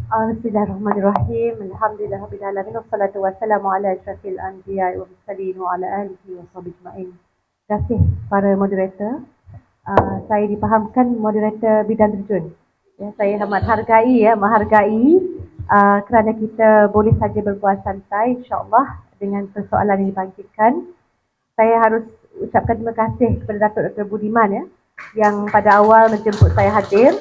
Bismillahirrahmanirrahim. Alhamdulillahirabbil alamin wassalatu wassalamu ala asyrafil anbiya'i wal mursalin wa ala alihi washabbihi ajma'in. Terima kasih para moderator. Saya dipahamkan moderator bidang terjun. Ya, saya amat menghargai kerana kita boleh saja berbual santai insya-Allah dengan persoalan yang dibangkitkan. Saya harus ucapkan terima kasih kepada Datuk Dr. Budiman yang pada awal menjemput saya hadir.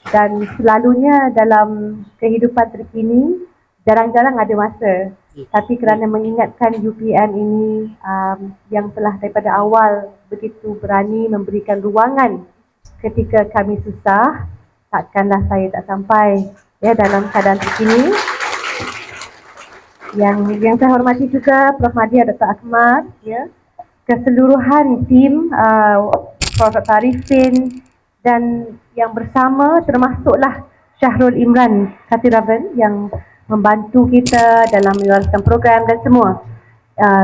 Dan selalunya dalam kehidupan terkini jarang-jarang ada masa, tapi kerana mengingatkan UPM ini yang telah daripada awal begitu berani memberikan ruangan ketika kami susah, takkanlah saya tak sampai dalam keadaan terkini. Yang saya hormati juga Prof. Madia, Dr. Akmal, keseluruhan tim Prof. Dr. Arifin dan yang bersama termasuklah Syahrul Imran Katiravan yang membantu kita dalam menyuarakan program dan semua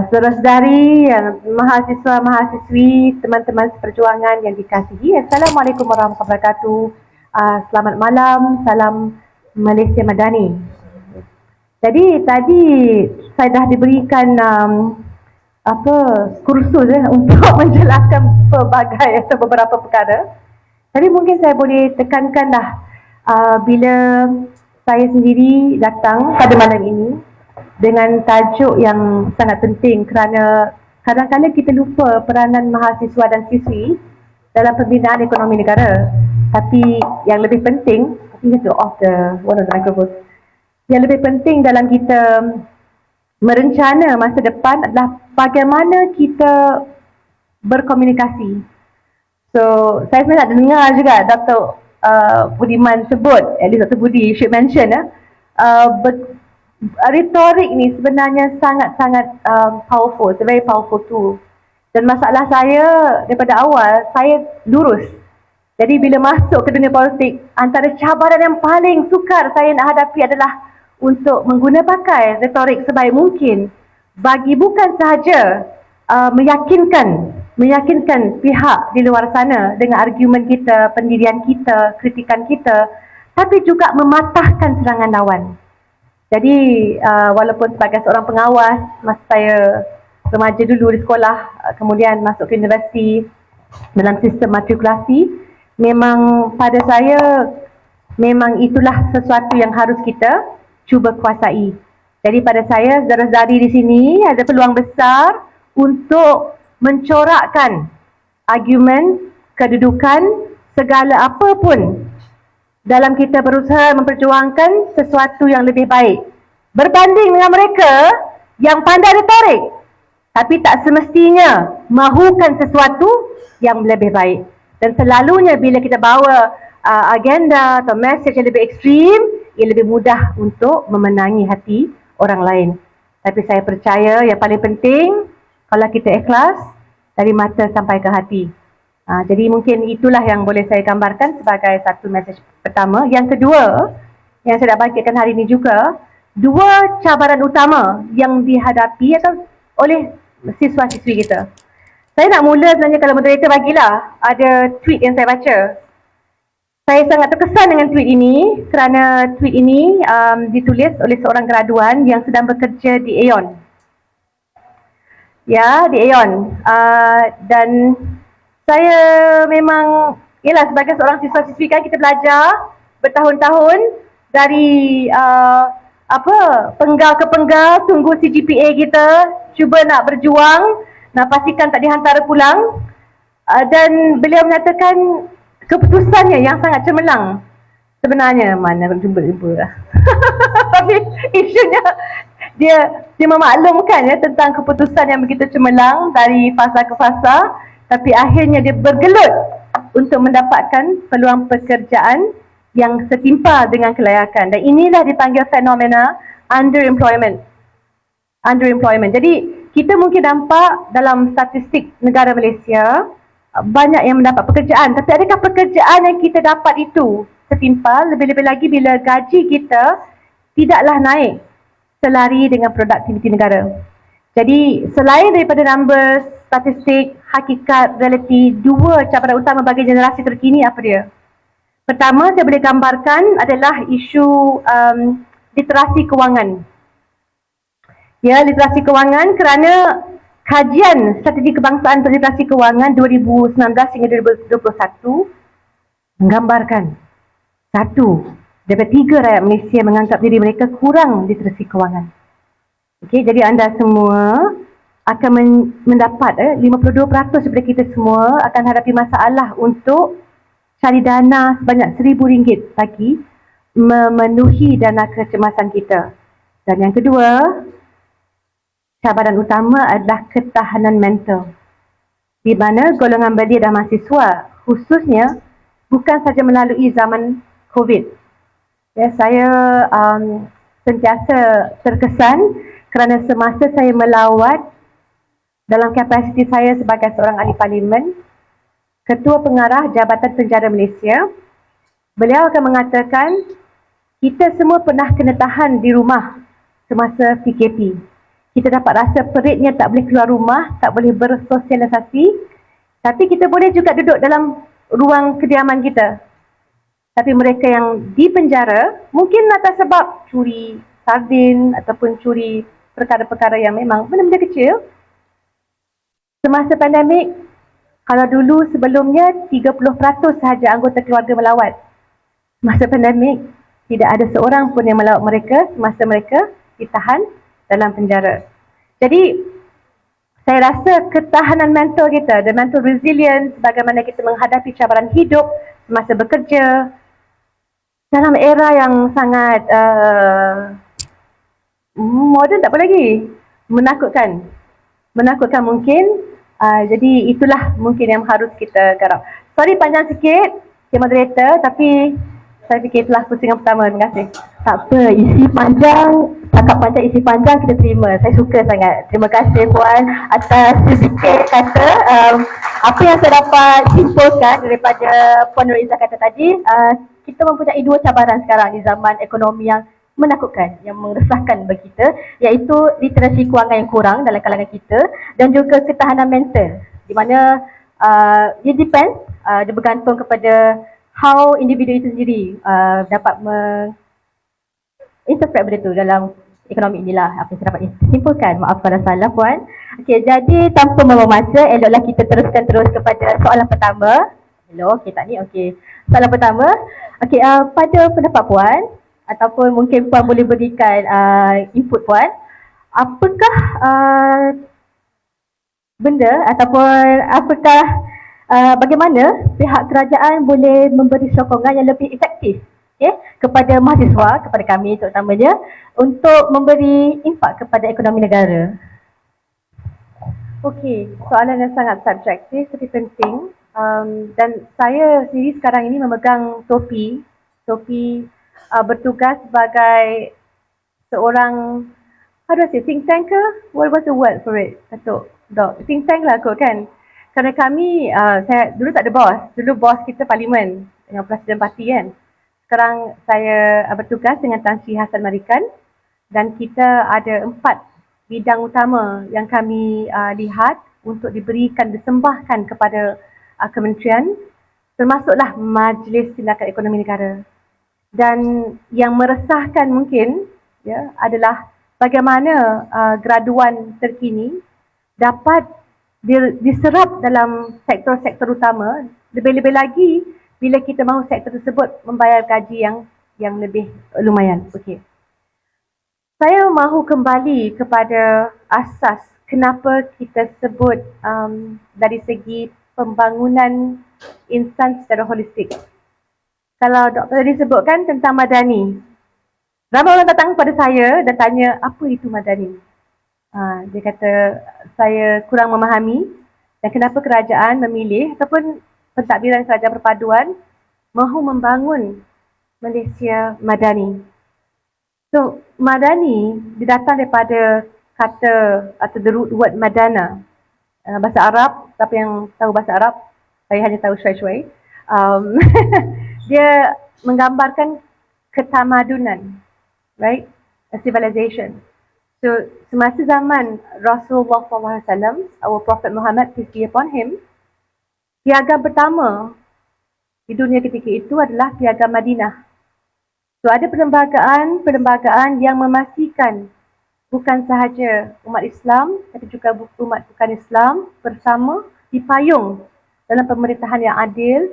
saudara-saudari, mahasiswa-mahasiswi, teman-teman seperjuangan yang dikasihi. Assalamualaikum warahmatullahi wabarakatuh. Selamat malam, salam Malaysia Madani. Jadi tadi saya dah diberikan kursus untuk menjelaskan pelbagai atau beberapa perkara. Tapi mungkin saya boleh tekankan bila saya sendiri datang pada malam ini dengan tajuk yang sangat penting kerana kadang-kadang kita lupa peranan mahasiswa dan siswi dalam pembinaan ekonomi negara. Tapi yang lebih penting, I think to off the one of the microphone. Yang lebih penting dalam kita merencana masa depan adalah bagaimana kita berkomunikasi. So, saya sebenarnya nak dengar juga Dr. Budiman sebut, at least Dr. Budi should mention retorik ni sebenarnya sangat-sangat powerful, it's a very powerful tool. Dan masalah saya daripada awal, saya lurus. Jadi bila masuk ke dunia politik, antara cabaran yang paling sukar saya nak hadapi adalah untuk mengguna pakai retorik sebaik mungkin bagi bukan sahaja meyakinkan pihak di luar sana dengan argumen kita, pendirian kita, kritikan kita, tapi juga mematahkan serangan lawan. Jadi walaupun sebagai seorang pengawas, masa saya remaja dulu di sekolah, kemudian masuk ke universiti dalam sistem matrikulasi, memang pada saya memang itulah sesuatu yang harus kita cuba kuasai. Jadi pada saya, saudara-saudari di sini ada peluang besar untuk mencorakkan argumen, kedudukan, segala apa pun dalam kita berusaha memperjuangkan sesuatu yang lebih baik. Berbanding dengan mereka yang pandai retorik, tapi tak semestinya mahukan sesuatu yang lebih baik. Dan selalunya bila kita bawa agenda atau message yang lebih ekstrim, ia lebih mudah untuk memenangi hati orang lain. Tapi saya percaya yang paling penting, kalau kita ikhlas, dari mata sampai ke hati. Jadi mungkin itulah yang boleh saya gambarkan sebagai satu mesej pertama. Yang kedua, yang saya nak bangkitkan hari ini juga, dua cabaran utama yang dihadapi atau oleh siswa-siswi kita. Saya nak mula sebenarnya, kalau moderator bagilah, ada tweet yang saya baca. Saya sangat terkesan dengan tweet ini kerana tweet ini ditulis oleh seorang graduan yang sedang bekerja di Aeon. Ya, di Aeon. Dan saya memang, sebagai seorang siswa-siswi kan kita belajar bertahun-tahun dari penggal ke penggal, tunggu CGPA kita, cuba nak berjuang, nak pastikan tak dihantar pulang. Dan beliau menyatakan keputusannya yang sangat cemerlang. Sebenarnya mana jumpa-jumpa lah. Tapi isunya dia memaklumkan tentang keputusan yang begitu cemerlang dari fasa ke fasa, tapi akhirnya dia bergelut untuk mendapatkan peluang pekerjaan yang setimpal dengan kelayakan. Dan inilah dipanggil fenomena underemployment. Jadi kita mungkin nampak dalam statistik negara Malaysia banyak yang mendapat pekerjaan, tapi adakah pekerjaan yang kita dapat itu setimpal? Lebih-lebih lagi bila gaji kita tidaklah naik selari dengan produktiviti negara. Jadi selain daripada numbers, statistik, hakikat, realiti, dua cabaran utama bagi generasi terkini apa dia? Pertama, saya boleh gambarkan adalah isu literasi kewangan. Ya, literasi kewangan kerana kajian strategi kebangsaan untuk literasi kewangan 2019 hingga 2021 menggambarkan satu daripada 3 rakyat Malaysia menganggap diri mereka kurang literasi kewangan. Okey, jadi anda semua akan mendapat 52% daripada kita semua akan hadapi masalah untuk cari dana sebanyak RM1,000 bagi memenuhi dana kecemasan kita. Dan yang kedua, cabaran utama adalah ketahanan mental. Di mana golongan belia dan mahasiswa khususnya bukan saja melalui zaman COVID. Ya, saya sentiasa terkesan kerana semasa saya melawat dalam kapasiti saya sebagai seorang ahli parlimen, Ketua Pengarah Jabatan Penjara Malaysia, beliau akan mengatakan kita semua pernah kena tahan di rumah semasa PKP. Kita dapat rasa peritnya tak boleh keluar rumah, tak boleh bersosialisasi, tapi kita boleh juga duduk dalam ruang kediaman kita. Tapi mereka yang di penjara, mungkin atas sebab curi sardin ataupun curi perkara-perkara yang memang benda-benda kecil. Semasa pandemik, kalau dulu sebelumnya 30% sahaja anggota keluarga melawat. Masa pandemik, tidak ada seorang pun yang melawat mereka semasa mereka ditahan dalam penjara. Jadi, saya rasa ketahanan mental kita, the mental resilience, bagaimana kita menghadapi cabaran hidup semasa bekerja, dalam era yang sangat moden tak apa lagi, menakutkan mungkin. Jadi itulah mungkin yang harus kita garap. Sorry panjang sikit, Cik Moderator, tapi saya fikir itulah pusingan pertama. Terima kasih. Tak apa, isi panjang, cakap panjang, isi panjang kita terima. Saya suka sangat. Terima kasih Puan atas sedikit kata. Apa yang saya dapat simpulkan daripada Puan Nur Izzah kata tadi, kita mempunyai dua cabaran sekarang di zaman ekonomi yang menakutkan, yang meresahkan bagi kita, iaitu literasi kewangan yang kurang dalam kalangan kita dan juga ketahanan mental, di mana dia depends, dia bergantung kepada how individu itu sendiri dapat interpret benda tu dalam ekonomi inilah apa yang saya dapat simpulkan. Maaf kalau salah Puan. Okey, jadi tanpa membuang masa, eloklah kita teruskan kepada soalan pertama. Hello, okey tak ni? Okey. Soalan pertama, okey, pada pendapat Puan ataupun mungkin Puan boleh berikan input Puan, apakah benda ataupun apakah bagaimana pihak kerajaan boleh memberi sokongan yang lebih efektif kepada mahasiswa, kepada kami terutamanya, untuk memberi impak kepada ekonomi negara? Okey, soalan yang sangat subjektif tapi penting. Dan saya sendiri sekarang ini memegang topi bertugas sebagai seorang, how do I say, think tanker? What was the word for it, Datuk? Think tank lah kot kan. Kerana kami, saya dulu tak ada bos. Dulu bos kita parlimen dengan Presiden Parti kan. Sekarang saya bertugas dengan Tan Sri Hassan Marikan dan kita ada 4 bidang utama yang kami lihat untuk diberikan, disembahkan kepada kementerian, termasuklah Majlis Tindakan Ekonomi Negara. Dan yang meresahkan mungkin adalah bagaimana graduan terkini dapat diserap dalam sektor-sektor utama, lebih-lebih lagi bila kita mahu sektor tersebut membayar gaji yang lebih lumayan. Okey. Saya mahu kembali kepada asas kenapa kita sebut dari segi pembangunan insan secara holistik. Kalau doktor tadi sebutkan tentang Madani, ramai orang datang kepada saya dan tanya, apa itu Madani? Dia kata, saya kurang memahami dan kenapa kerajaan memilih ataupun pentadbiran kerajaan perpaduan mahu membangun Malaysia Madani. So, Madani didatang daripada kata atau the root word Madana. Bahasa Arab, siapa yang tahu bahasa Arab, saya hanya tahu syai-syai. Dia menggambarkan ketamadunan, right? A civilization. So, semasa zaman Rasulullah SAW, our Prophet Muhammad, peace be upon him, piagam pertama di dunia ketika itu adalah Piagam Madinah. So ada perlembagaan yang memastikan bukan sahaja umat Islam tapi juga umat bukan Islam bersama dipayung dalam pemerintahan yang adil,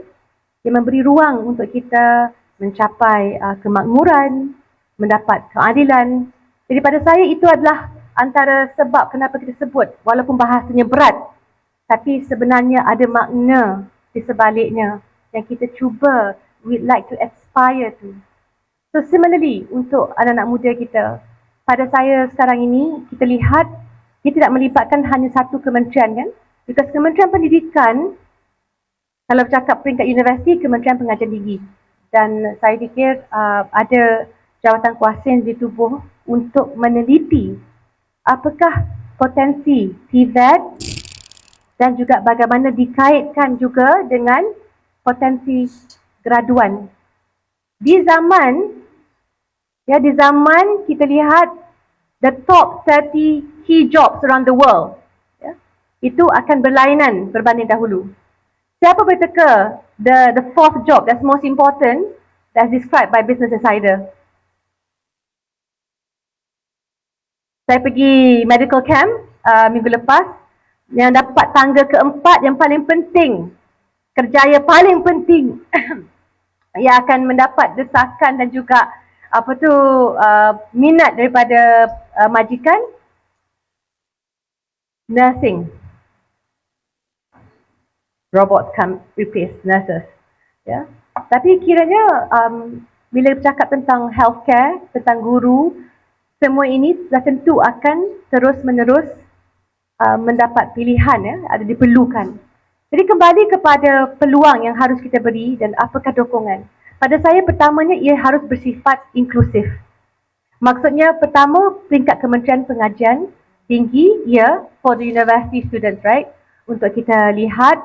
yang memberi ruang untuk kita mencapai kemakmuran, mendapat keadilan. Jadi pada saya itu adalah antara sebab kenapa kita sebut, walaupun bahasanya berat, tapi sebenarnya ada makna di sebaliknya yang kita cuba, we'd like to aspire to. So similarly, untuk anak-anak muda kita, pada saya sekarang ini, kita lihat, dia tidak melibatkan hanya satu kementerian kan? Because Kementerian Pendidikan, kalau bercakap peringkat universiti, Kementerian Pengajian Tinggi. Dan saya fikir ada jawatan kuasa yang ditubuh untuk meneliti apakah potensi TVET dan juga bagaimana dikaitkan juga dengan potensi graduan. Di zaman kita lihat the top 30 key jobs around the world, itu akan berlainan berbanding dahulu. Siapa berteka the fourth job that's most important that's described by Business Insider? Saya pergi medical camp minggu lepas, yang dapat tangga keempat yang paling penting, kerjaya paling penting yang akan mendapat desakan dan juga minat daripada majikan, nursing. Robots can replace nurses. Ya. Tapi kiranya bila bercakap tentang healthcare, tentang guru, semua ini sudah tentu akan terus-menerus mendapat pilihan, ya, ada diperlukan. Jadi kembali kepada peluang yang harus kita beri dan apakah dokongan. Pada saya pertamanya ia harus bersifat inklusif. Maksudnya pertama peringkat Kementerian Pengajian Tinggi, for the university students, right? Untuk kita lihat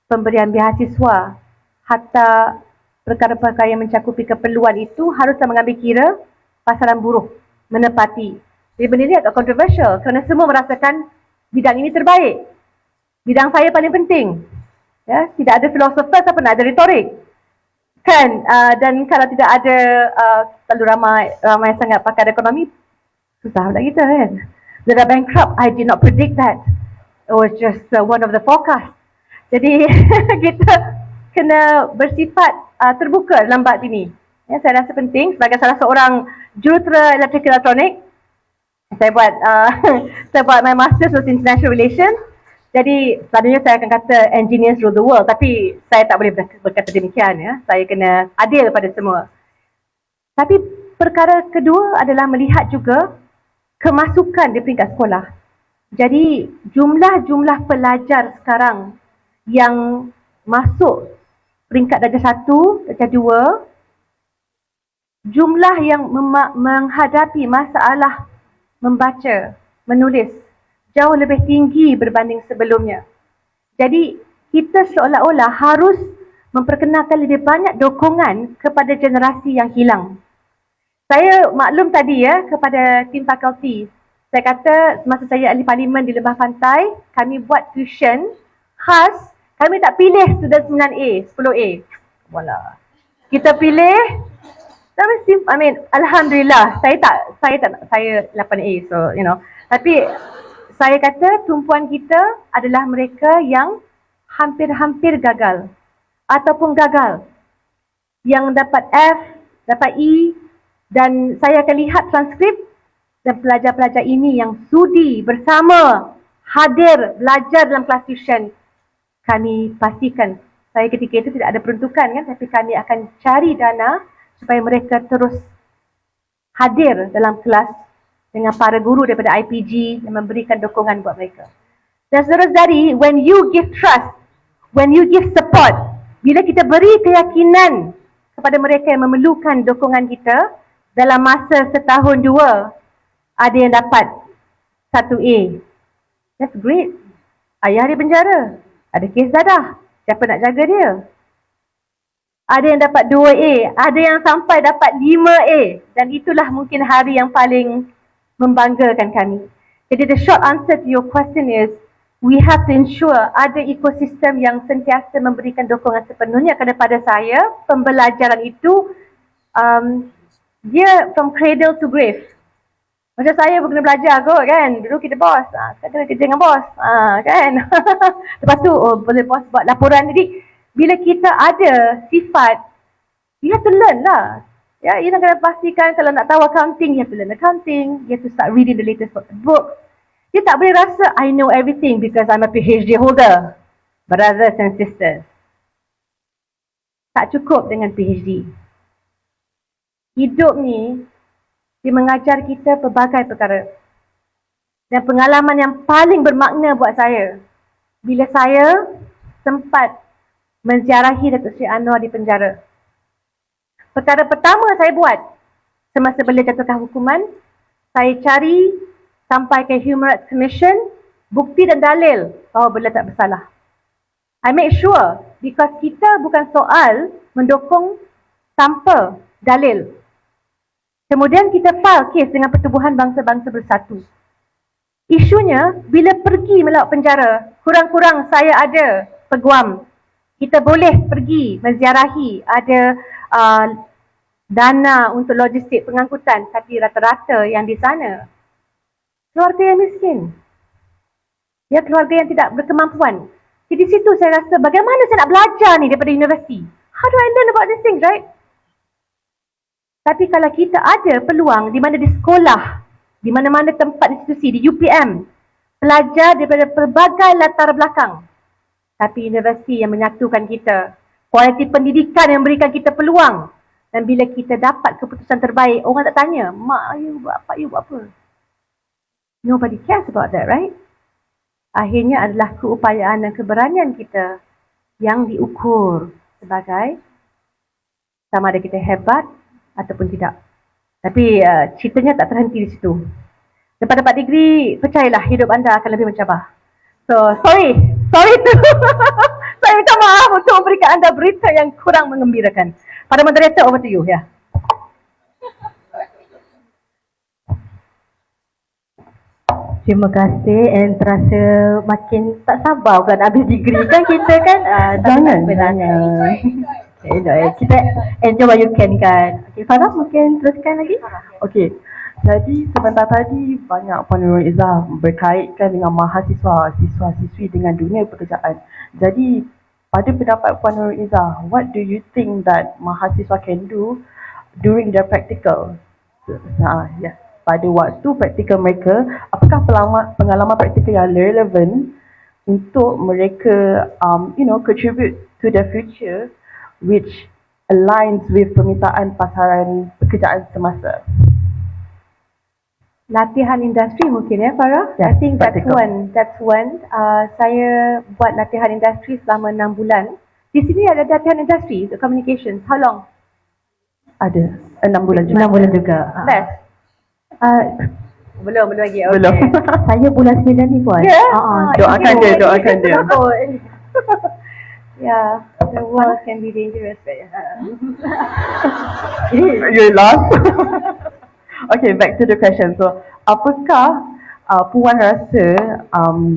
pemberian beasiswa, hatta perkara-perkara yang mencakupi keperluan itu haruslah mengambil kira pasaran buruh menepati. Jadi benda ini agak kontroversial kerana semua merasakan bidang ini terbaik. Bidang saya paling penting. Ya, tidak ada filosofer siapa nak ada retorik. Kan, dan kalau tidak ada terlalu ramai sangat pakar ekonomi, susah pula kita kan. Dia bankrupt, I did not predict that. It was just one of the forecast. Jadi kita kena bersifat terbuka dalam bab ini. Ya, saya rasa penting sebagai salah seorang jurutera elektrik elektronik. Saya buat my master's with international relations. Jadi selalunya saya akan kata engineers rule the world, tapi saya tak boleh berkata demikian, ya. Saya kena adil pada semua. Tapi perkara kedua adalah melihat juga kemasukan di peringkat sekolah. Jadi jumlah pelajar sekarang yang masuk peringkat darjah 1, darjah 2, jumlah yang menghadapi masalah membaca, menulis jauh lebih tinggi berbanding sebelumnya. Jadi kita seolah-olah harus memperkenalkan lebih banyak dokongan kepada generasi yang hilang. Saya maklum tadi, ya, kepada tim fakulti. Saya kata semasa saya ahli parlimen di Lembah Pantai, kami buat tuition khas. Kami tak pilih student 9A, 10A. Walah. Kita pilih, alhamdulillah, saya 8A, so you know. Tapi saya kata tumpuan kita adalah mereka yang hampir-hampir gagal ataupun gagal, yang dapat F, dapat E, dan saya akan lihat transkrip dan pelajar-pelajar ini yang sudi bersama hadir belajar dalam kelas tuition. Kami pastikan, saya ketika itu tidak ada peruntukan kan, tapi kami akan cari dana supaya mereka terus hadir dalam kelas dengan para guru daripada IPG yang memberikan dokongan buat mereka. Dan saudara-saudari, when you give trust, when you give support, bila kita beri keyakinan kepada mereka yang memerlukan dokongan kita, dalam masa setahun 2, ada yang dapat 1A. That's great. Ayah di penjara, ada kes dadah, siapa nak jaga dia? Ada yang dapat 2A, ada yang sampai dapat 5A, dan itulah mungkin hari yang paling membanggakan kami. Jadi the short answer to your question is, we have to ensure ada ekosistem yang sentiasa memberikan dokongan sepenuhnya kepada saya. Pembelajaran itu dia from cradle to grave. Macam saya pun kena belajar kot kan. Dulu kita bos, sekarang kena kerja dengan bos, kan. Lepas tu boleh bos buat laporan. Jadi bila kita ada sifat, you have to learn lah. Ya, you nak kena pastikan kalau nak tahu accounting, you have to learn accounting. You have to start reading the latest books. You tak boleh rasa I know everything because I'm a PhD holder. Brothers and sisters, tak cukup dengan PhD. Hidup ni dia mengajar kita pelbagai perkara. Dan pengalaman yang paling bermakna buat saya, bila saya sempat menziarahi Datuk Seri Anwar di penjara. Perkara pertama saya buat semasa beliau jatuhkan hukuman, saya cari sampai ke Human Rights Commission bukti dan dalil bahawa beliau tak bersalah. I make sure because kita bukan soal mendukung tanpa dalil. Kemudian kita file kes dengan Pertubuhan Bangsa-Bangsa Bersatu. Isunya, bila pergi melawat penjara, kurang-kurang saya ada peguam. Kita boleh pergi menziarahi, ada dana untuk logistik pengangkutan, tapi rata-rata yang di sana, keluarga yang miskin. Ya, keluarga yang tidak berkemampuan. Jadi di situ saya rasa, bagaimana saya nak belajar ni daripada universiti? How do I learn about these things, right? Tapi kalau kita ada peluang di mana di sekolah, di mana-mana tempat institusi, di UPM, pelajar daripada pelbagai latar belakang, tapi universiti yang menyatukan kita, kualiti pendidikan yang memberikan kita peluang, dan bila kita dapat keputusan terbaik, orang tak tanya, mak you buat apa, you buat apa. Nobody cares about that, right? Akhirnya adalah keupayaan dan keberanian kita yang diukur sebagai sama ada kita hebat ataupun tidak. Tapi ceritanya tak terhenti di situ. Lepas dapat degree, percayalah hidup anda akan lebih mencabar. So, sorry tu. Saya minta maaf untuk memberikan anda berita yang kurang mengembirakan. Pada moderator, over to you. Ya. Terima kasih and terasa makin tak sabar bukan habis degree kan kita kan. Jangan. Kita enjoy what you can kan. Okay, Farah mungkin teruskan lagi. Okay, jadi sebentar tadi banyak Puan Nurul Izzah berkaitkan dengan mahasiswa, siswa-siswi dengan dunia pekerjaan. Jadi pada pendapat Puan Nurul Izzah, what do you think that mahasiswa can do during their practical? Yes, pada waktu praktikal mereka, apakah pengalaman praktikal yang relevan untuk mereka contribute to the future which aligns with permintaan pasaran pekerjaan semasa? Latihan industri mungkin ya Farah? Yes, I think practical. that's one. Saya buat latihan industri selama 6 bulan. Di sini ada latihan industri untuk communications. How long? Ada 6 bulan juga. 6 bulan juga. Best. Belum lagi. Okay. Belum. Saya bulan 9 ni Puan. Ya? Doakan dia. Yeah, the world can be dangerous. You lost. Okay, back to the question. So, apakah Puan rasa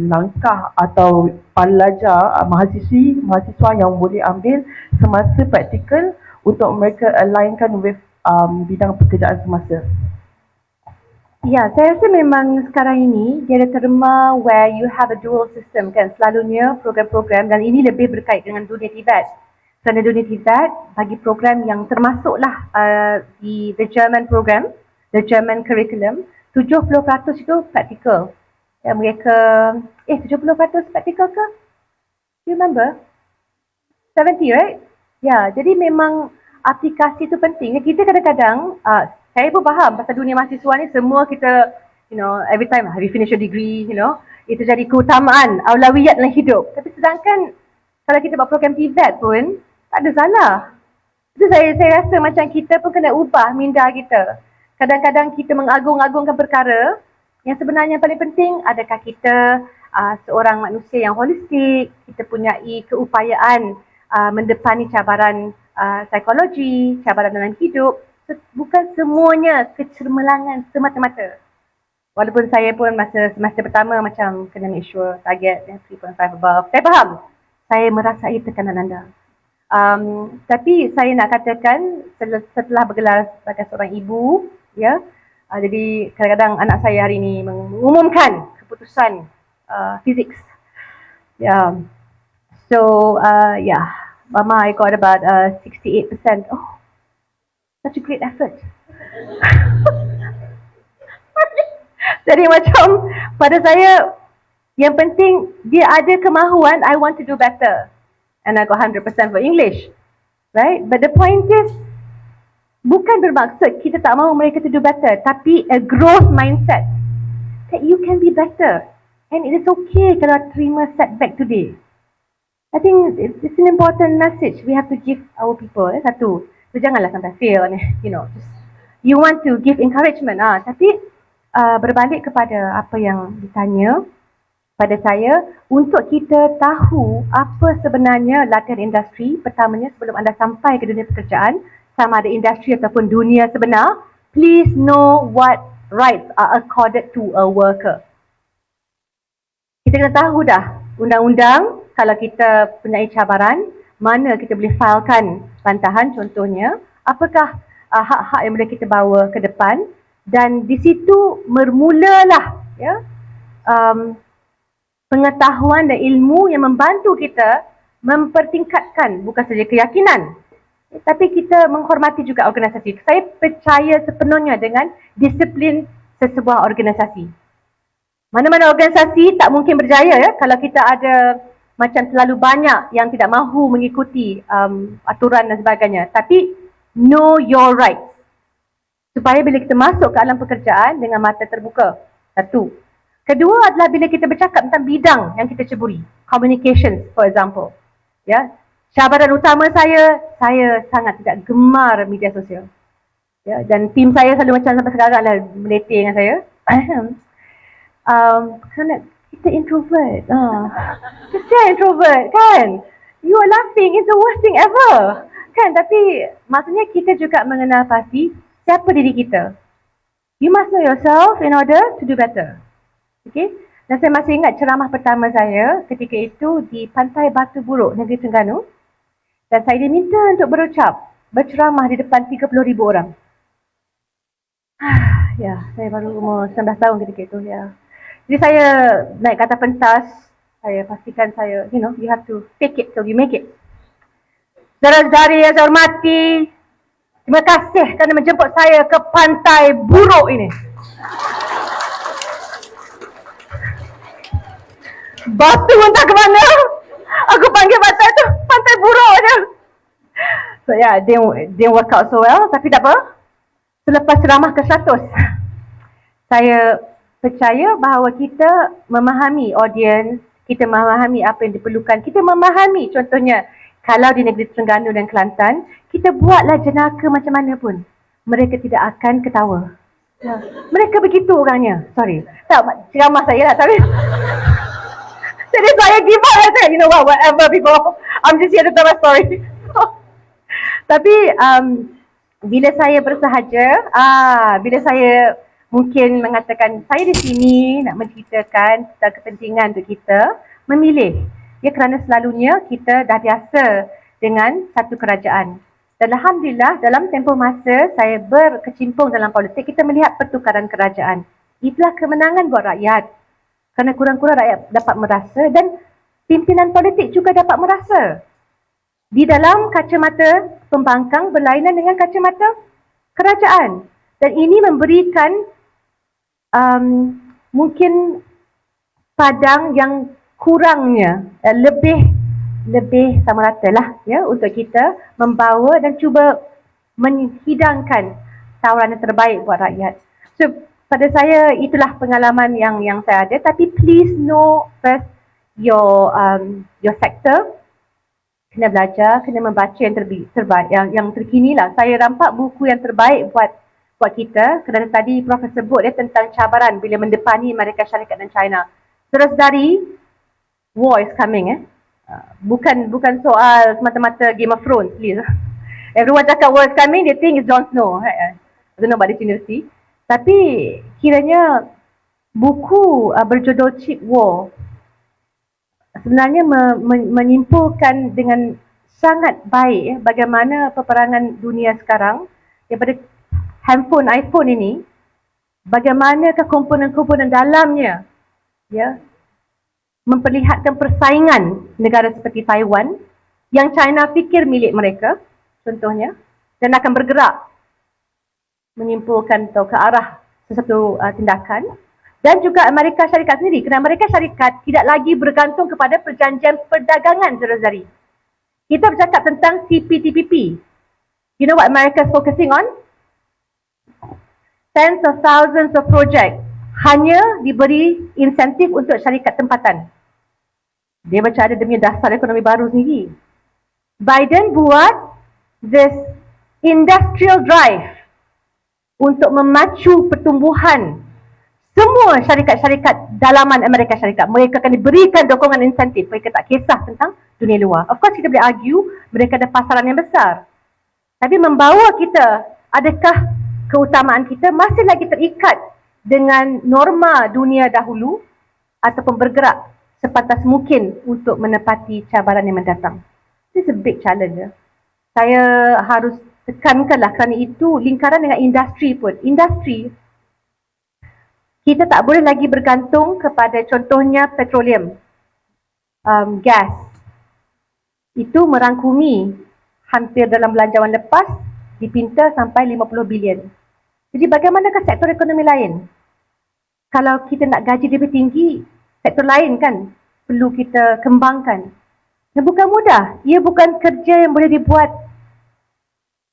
langkah atau pelajar, mahasiswa yang boleh ambil semasa praktikal untuk mereka alignkan with bidang pekerjaan semasa? Ya, saya rasa memang sekarang ini dia ada terma where you have a dual system kan. Selalunya program-program dan ini lebih berkait dengan dunia TVET. Kerana dunia TVET bagi program yang termasuklah di the German program, the German curriculum, 70% itu praktikal. Ya, mereka 70% praktikal ke? Do you remember? 70, right? Ya, jadi memang aplikasi itu penting. Kita kadang-kadang saya pun faham pasal dunia mahasiswa ni semua kita, every time have you finish your degree, itu jadi keutamaan, aulawiyat dalam hidup. Tapi sedangkan kalau kita buat program TVET pun, tak ada salah. Itu saya rasa macam kita pun kena ubah minda kita. Kadang-kadang kita mengagung-agungkan perkara yang sebenarnya paling penting, adakah kita seorang manusia yang holistik, kita punyai keupayaan mendepani cabaran psikologi, cabaran dalam hidup. Bukan semuanya kecermelangan semata-mata. Walaupun saya pun masa semester pertama macam kena make sure target 3.5 above. Saya faham. Saya merasai tekanan anda. Tapi saya nak katakan setelah bergelar sebagai seorang ibu, ya, jadi kadang-kadang anak saya hari ini mengumumkan keputusan physics. Yeah. So yeah, Mama, I got about 68%. Oh, such a great effort. Jadi macam pada saya yang penting dia ada kemahuan, I want to do better. And I got 100% for English. Right? But the point is, bukan bermaksud kita tak mahu mereka to do better, tapi a growth mindset. That you can be better. And it is okay kalau terima setback today. I think it's an important message we have to give our people. Satu, so janganlah sampai fail ni, just you want to give encouragement. Tapi berbalik kepada apa yang ditanya pada saya, untuk kita tahu apa sebenarnya latihan industri, pertamanya sebelum anda sampai ke dunia pekerjaan, sama ada industri ataupun dunia sebenar, please know what rights are accorded to a worker. Kita kena tahu dah undang-undang, kalau kita punya cabaran, mana kita boleh filekan bantahan contohnya, apakah hak-hak yang boleh kita bawa ke depan, dan di situ bermulalah pengetahuan dan ilmu yang membantu kita mempertingkatkan bukan saja keyakinan, tapi kita menghormati juga organisasi. Saya percaya sepenuhnya dengan disiplin sesebuah organisasi. Mana-mana organisasi tak mungkin berjaya kalau kita ada macam terlalu banyak yang tidak mahu mengikuti aturan dan sebagainya. Tapi know your rights. Supaya bila kita masuk ke alam pekerjaan dengan mata terbuka. Satu. Kedua adalah bila kita bercakap tentang bidang yang kita ceburi. Communications, for example. Ya, cabaran utama saya sangat tidak gemar media sosial. Ya, dan tim saya selalu macam sampai sekarang lah meletih dengan saya. Kerana kita introvert. Kita introvert kan? You are laughing, it's the worst thing ever. Kan? Tapi maksudnya kita juga mengenal pasti siapa diri kita. You must know yourself in order to do better. Okay? Dan saya masih ingat ceramah pertama saya ketika itu di Pantai Batu Buruk, Negeri Terengganu. Dan saya diminta untuk berceramah di depan 30,000 orang. Ya, saya baru umur 19 tahun ketika itu. Ya. Jadi saya naik ke atas pentas, saya pastikan saya, you have to fake it till you make it. Saudara-saudari yang saya hormati, terima kasih kerana menjemput saya ke Pantai Buruk ini. Batu entah ke mana. Aku panggil pantai tu Pantai Buruk je. So yeah, didn't work out so well. Tapi tak apa. Selepas ceramah ke-100, saya percaya bahawa kita memahami audience, kita memahami apa yang diperlukan, kita memahami contohnya kalau di negeri Terengganu dan Kelantan, kita buatlah jenaka macam mana pun, mereka tidak akan ketawa. Mereka begitu orangnya. Sorry. Tak, ceramah saya lah tapi jadi saya give up. Saya cakap, you know what, whatever people, I'm just here to tell my story. Tapi bila saya bersahaja, bila saya mungkin mengatakan saya di sini nak menceritakan tentang kepentingan untuk kita memilih. Ya, kerana selalunya kita dah biasa dengan satu kerajaan. Dan Alhamdulillah dalam tempoh masa saya berkecimpung dalam politik, kita melihat pertukaran kerajaan. Itulah kemenangan buat rakyat. Kerana kurang-kurang rakyat dapat merasa dan pimpinan politik juga dapat merasa. Di dalam kacamata pembangkang berlainan dengan kacamata kerajaan. Dan ini memberikan mungkin padang yang kurangnya, lebih sama rata lah ya, untuk kita membawa dan cuba menghidangkan tawaran yang terbaik buat rakyat. So, pada saya itulah pengalaman yang saya ada. Tapi please know first your sector. Kena belajar, kena membaca yang terbaik, yang terkini lah. Saya rampak buku yang terbaik buat kita. Kerana tadi Prof sebut tentang cabaran bila mendepani Amerika Syarikat dan China. Saudara-saudari, war is coming. Bukan soal semata-mata Game of Thrones, please. Everyone cakap war is coming, they think it's Jon Snow. I don't know about this university. Tapi kiranya buku berjudul Chip War sebenarnya menyimpulkan dengan sangat baik bagaimana peperangan dunia sekarang daripada handphone iPhone ini, bagaimanakah komponen-komponen dalamnya ya memperlihatkan persaingan negara seperti Taiwan yang China fikir milik mereka contohnya, dan akan bergerak menyimpulkan atau ke arah sesuatu tindakan. Dan juga Amerika Syarikat sendiri, kerana Amerika Syarikat tidak lagi bergantung kepada perjanjian perdagangan Zari. Kita bercakap tentang CPTPP. You know what America is focusing on? Tens of thousands of project hanya diberi insentif untuk syarikat tempatan. Dia macam ada demi dasar ekonomi baru sendiri. Biden buat this industrial drive untuk memacu pertumbuhan semua syarikat-syarikat dalaman Amerika Syarikat. Mereka akan diberikan dokongan insentif. Mereka tak kisah tentang dunia luar. Of course kita boleh argue mereka ada pasaran yang besar. Tapi membawa kita, adakah keutamaan kita masih lagi terikat dengan norma dunia dahulu ataupun bergerak sepantas mungkin untuk menepati cabaran yang mendatang. This is a big challenge. Saya harus tekankanlah kerana itu lingkaran dengan industri pun. Industri, kita tak boleh lagi bergantung kepada contohnya petroleum, gas. Itu merangkumi hampir dalam belanjawan lepas dipinta sampai 50 bilion. Jadi bagaimanakah sektor ekonomi lain? Kalau kita nak gaji lebih tinggi, sektor lain kan perlu kita kembangkan. Ia bukan mudah. Ia bukan kerja yang boleh dibuat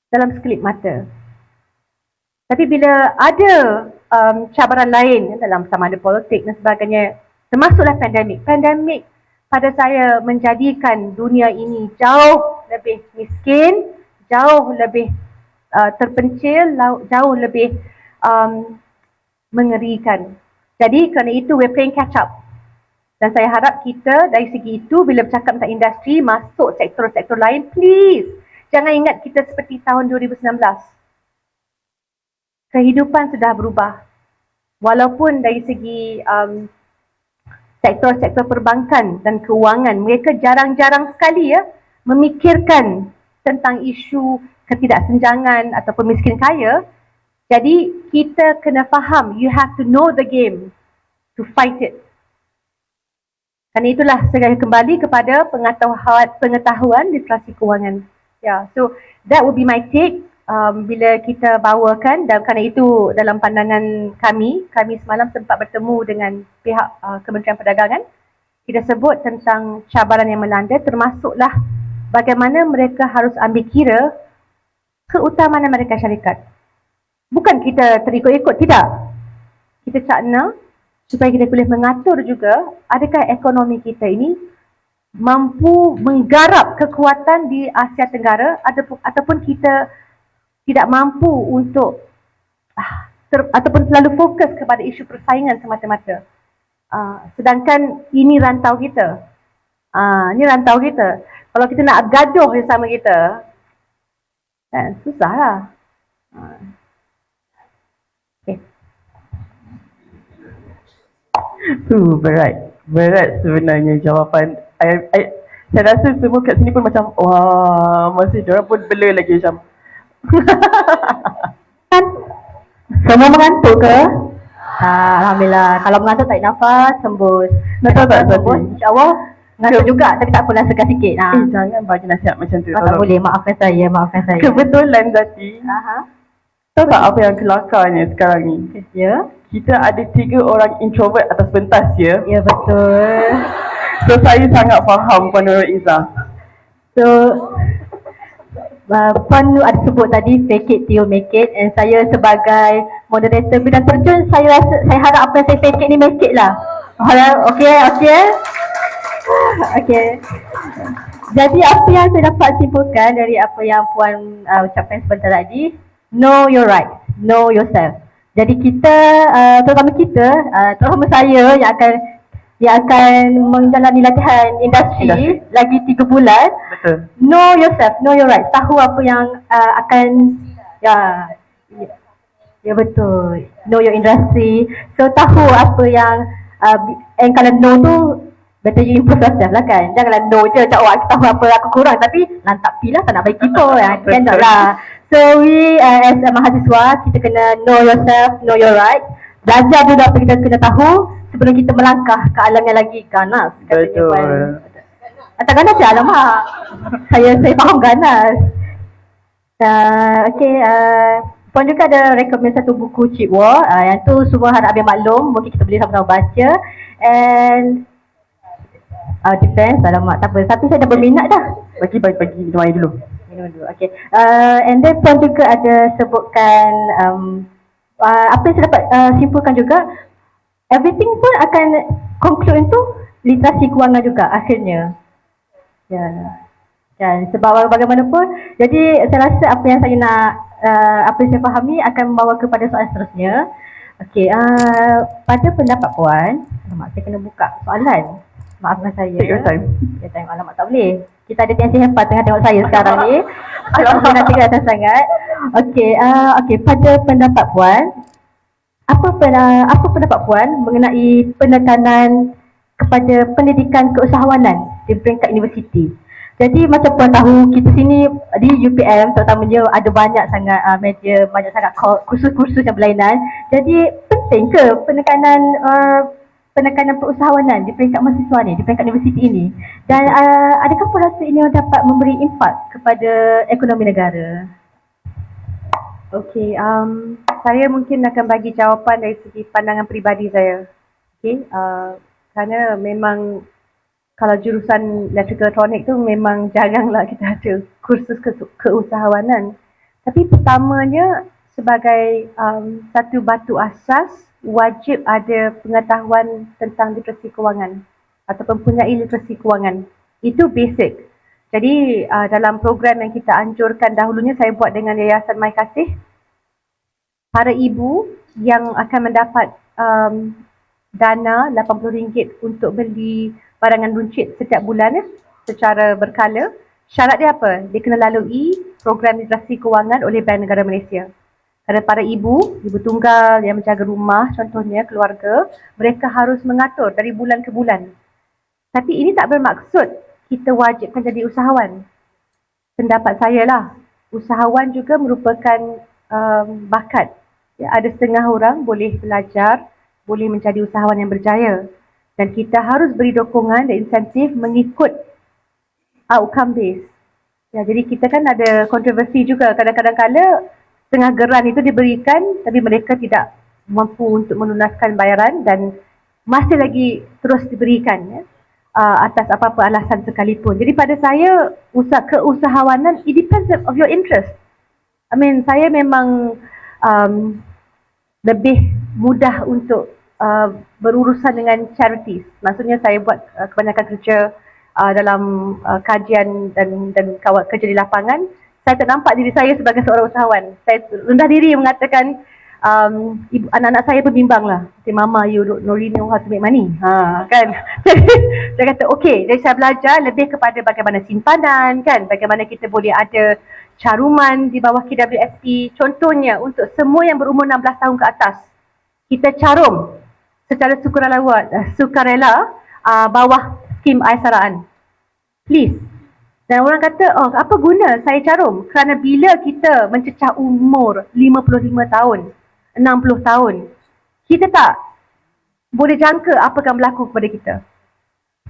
dalam sekelip mata. Tapi bila ada cabaran lain dalam sama ada politik dan sebagainya, termasuklah pandemik. Pandemik pada saya menjadikan dunia ini jauh lebih miskin, jauh lebih terpencil, jauh lebih mengerikan. Jadi kerana itu we're playing catch up. Dan saya harap kita dari segi itu bila bercakap tentang industri masuk sektor-sektor lain, please jangan ingat kita seperti tahun 2019. Kehidupan sudah berubah. Walaupun dari segi sektor-sektor perbankan dan keuangan, mereka jarang-jarang sekali memikirkan tentang isu ketidaksenjangan ataupun miskin kaya. Jadi kita kena faham, you have to know the game to fight it. Kerana itulah saya kembali kepada pengetahuan literasi kewangan. So that would be my take. Bila kita bawakan, dan kerana itu dalam pandangan kami semalam sempat bertemu dengan pihak Kementerian Perdagangan, kita sebut tentang cabaran yang melanda, termasuklah bagaimana mereka harus ambil kira keutamaan Amerika Syarikat. Bukan kita terikut-ikut, tidak. Kita cakna supaya kita boleh mengatur juga adakah ekonomi kita ini mampu menggarap kekuatan di Asia Tenggara ataupun kita tidak mampu untuk ataupun terlalu fokus kepada isu persaingan semata-mata. Sedangkan ini rantau kita. Ini rantau kita. Kalau kita nak gaduh bersama kita, susahlah. Okay. Berat sebenarnya jawapan. Saya rasa semua kat sini pun macam, wah, masih diorang pun bela lagi macam. Semua mengantuk ke? Alhamdulillah. Kalau mengantuk tak nafas, sembus. Betul tak sembus, insyaAllah mengantuk juga. Tapi tak apalah, sekat sikit. Jangan bagi nasihat macam tu. Tak boleh, maafkan saya. Kebetulan Zati. Tahu tak apa yang kelakarnya sekarang ni? Ya. Kita ada 3 orang introvert atas pentas ya. Ya, betul. So saya sangat faham Puan Nurul Izzah. So Puan ada sebut tadi fake it till make it, and saya sebagai moderator bidang terjun, saya harap apa yang saya fake it ni make it lah. Okay. Jadi apa yang saya dapat simpulkan dari apa yang Puan ucapkan sebentar tadi, know your right, know yourself. Jadi kita, terutama saya yang akan menjalani latihan industri lagi 3 bulan. Betul. Know yourself, know your right. Tahu apa yang akan Ya betul. Know your industry. So tahu apa yang kalau no tu better you improve yourself lah kan. Janganlah no je cak awak tahu apa aku kurang tapi lantak pi lah tak nak bagi kita ya. Cannot lah. So we as a mahasiswa kita kena know yourself, know your right. Belajar juga apa kita kena tahu sebelum kita melangkah ke alam yang lagi ganas. Betul. Atau ganas je alamak. Saya faham ganas. Puan juga ada recommend satu buku Cik War, yang tu semua harap habis maklum, mungkin kita boleh sama-sama baca. And depends, alamak tak apa, tapi saya dah berminat dah. Bagi minum air dulu. Minum dulu, okay. And then Puan juga ada sebutkan, apa yang saya dapat simpulkan juga, everything pun akan conclude itu literasi kewangan juga akhirnya. Ya. Dan sebab bagaimanapun, jadi saya rasa apa yang saya nak, apa yang saya fahami akan membawa kepada soalan seterusnya. Okey, pada pendapat Puan, alamak saya kena buka soalan. Maafkan saya. Take your time. Ya, time alamak tak boleh. Kita ada Tian Hebat tengah tengok saya sekarang ni. Alamak saya nak tinggal sangat. Okey, pada pendapat Puan, apa pendapat Puan mengenai penekanan kepada pendidikan keusahawanan di peringkat universiti? Jadi macam Puan tahu, kita sini di UPM terutamanya ada banyak sangat media, banyak sangat kursus-kursus yang berlainan. Jadi penting ke penekanan perusahawanan di peringkat mahasiswa ni, di peringkat universiti ini? Dan adakah Puan rasa ini dapat memberi impak kepada ekonomi negara? Okey, saya mungkin akan bagi jawapan dari segi pandangan peribadi saya. Okey, kerana memang kalau jurusan electrical elektronik tu memang jaranglah kita ada kursus keusahawanan. Tapi pertamanya sebagai satu batu asas, wajib ada pengetahuan tentang literasi kewangan atau mempunyai literasi kewangan. Itu basic. Jadi dalam program yang kita anjurkan dahulunya saya buat dengan Yayasan My Kasih, para ibu yang akan mendapat dana RM80 untuk beli barangan runcit setiap bulan secara berkala. Syarat dia apa? Dia kena lalui program literasi kewangan oleh Bank Negara Malaysia. Kerana para ibu tunggal yang menjaga rumah, contohnya keluarga, mereka harus mengatur dari bulan ke bulan. Tapi ini tak bermaksud kita wajibkan jadi usahawan. Pendapat saya lah, usahawan juga merupakan bakat. Ya, ada setengah orang boleh belajar, boleh menjadi usahawan yang berjaya. Dan kita harus beri dokongan dan insentif mengikut outcome base. Ya, jadi kita kan ada kontroversi juga. Kadang-kadang kala setengah geran itu diberikan tapi mereka tidak mampu untuk melunaskan bayaran dan masih lagi terus diberikan ya, atas apa-apa alasan sekalipun. Jadi pada saya, keusahawanan, it depends of your interest. I mean, saya memang lebih mudah untuk berurusan dengan charities. Maksudnya saya buat kebanyakan kerja dalam kajian dan kawal kerja di lapangan. Saya tak nampak diri saya sebagai seorang usahawan. Saya rendah diri mengatakan anak-anak saya pun bimbang lah. Say, Mama, you don't really know how to make money. Kan? Saya kata, okay. Jadi saya belajar lebih kepada bagaimana simpanan, kan? Bagaimana kita boleh ada caruman di bawah KWSP. Contohnya, untuk semua yang berumur 16 tahun ke atas, kita carum secara sukarela bawah skim Aisaraan. Please. Dan orang kata, oh apa guna saya carum? Kerana bila kita mencecah umur 55 tahun, 60 tahun, kita tak boleh jangka apa akan berlaku kepada kita.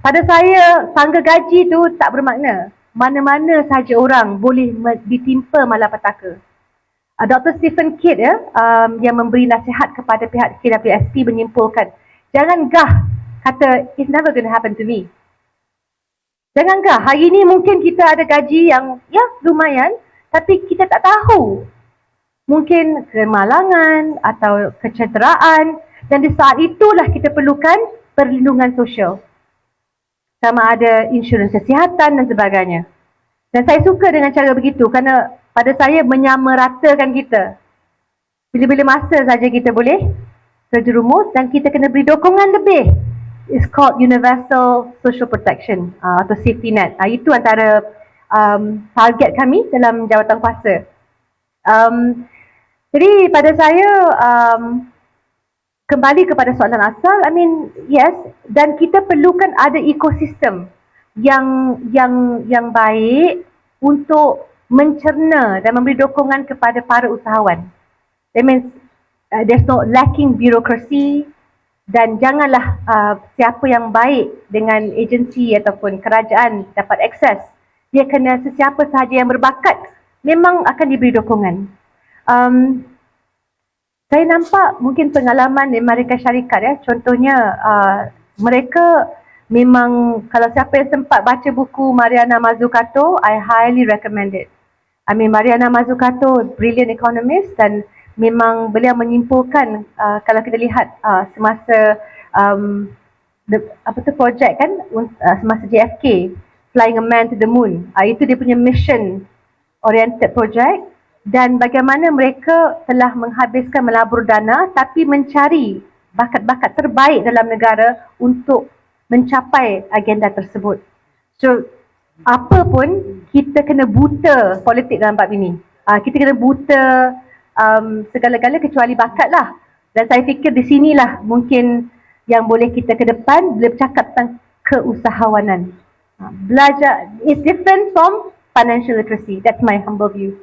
Pada saya, tangga gaji tu tak bermakna. Mana-mana saja orang boleh ditimpa malapetaka. Dr. Stephen Kidd yang memberi nasihat kepada pihak KWSP menyimpulkan, jangan gah kata it's never going to happen to me. Jangan gah, hari ni mungkin kita ada gaji yang ya lumayan, tapi kita tak tahu. Mungkin kemalangan atau kecederaan, dan di saat itulah kita perlukan perlindungan sosial. Sama ada insurans kesihatan dan sebagainya. Dan saya suka dengan cara begitu kerana pada saya menyamaratakan kita. Bila-bila masa saja kita boleh terjerumus dan kita kena beri dokongan lebih. It's called Universal Social Protection atau Safety Net. Itu antara target kami dalam jawatan kuasa. Jadi pada saya, kembali kepada soalan asal, yes, dan kita perlukan ada ekosistem yang baik untuk mencerna dan memberi dokongan kepada para usahawan. That means there's no lacking bureaucracy, dan janganlah siapa yang baik dengan agensi ataupun kerajaan dapat akses. Dia kena sesiapa sahaja yang berbakat memang akan diberi dokongan. Saya nampak mungkin pengalaman di mereka syarikat ya. Contohnya mereka memang, kalau siapa yang sempat baca buku Mariana Mazzucato, I highly recommend it. Mariana Mazzucato brilliant economist, dan memang beliau menyimpulkan kalau kita lihat semasa projek kan semasa JFK, Flying a Man to the Moon, itu dia punya mission oriented project, dan bagaimana mereka telah menghabiskan melabur dana tapi mencari bakat-bakat terbaik dalam negara untuk mencapai agenda tersebut. So apa pun kita kena buta politik dalam bab ini. Kita kena buta segala-gala kecuali bakat lah. Dan saya fikir di sinilah mungkin yang boleh kita ke depan bila bercakap tentang keusahawanan. Belajar is different from financial literacy. That's my humble view.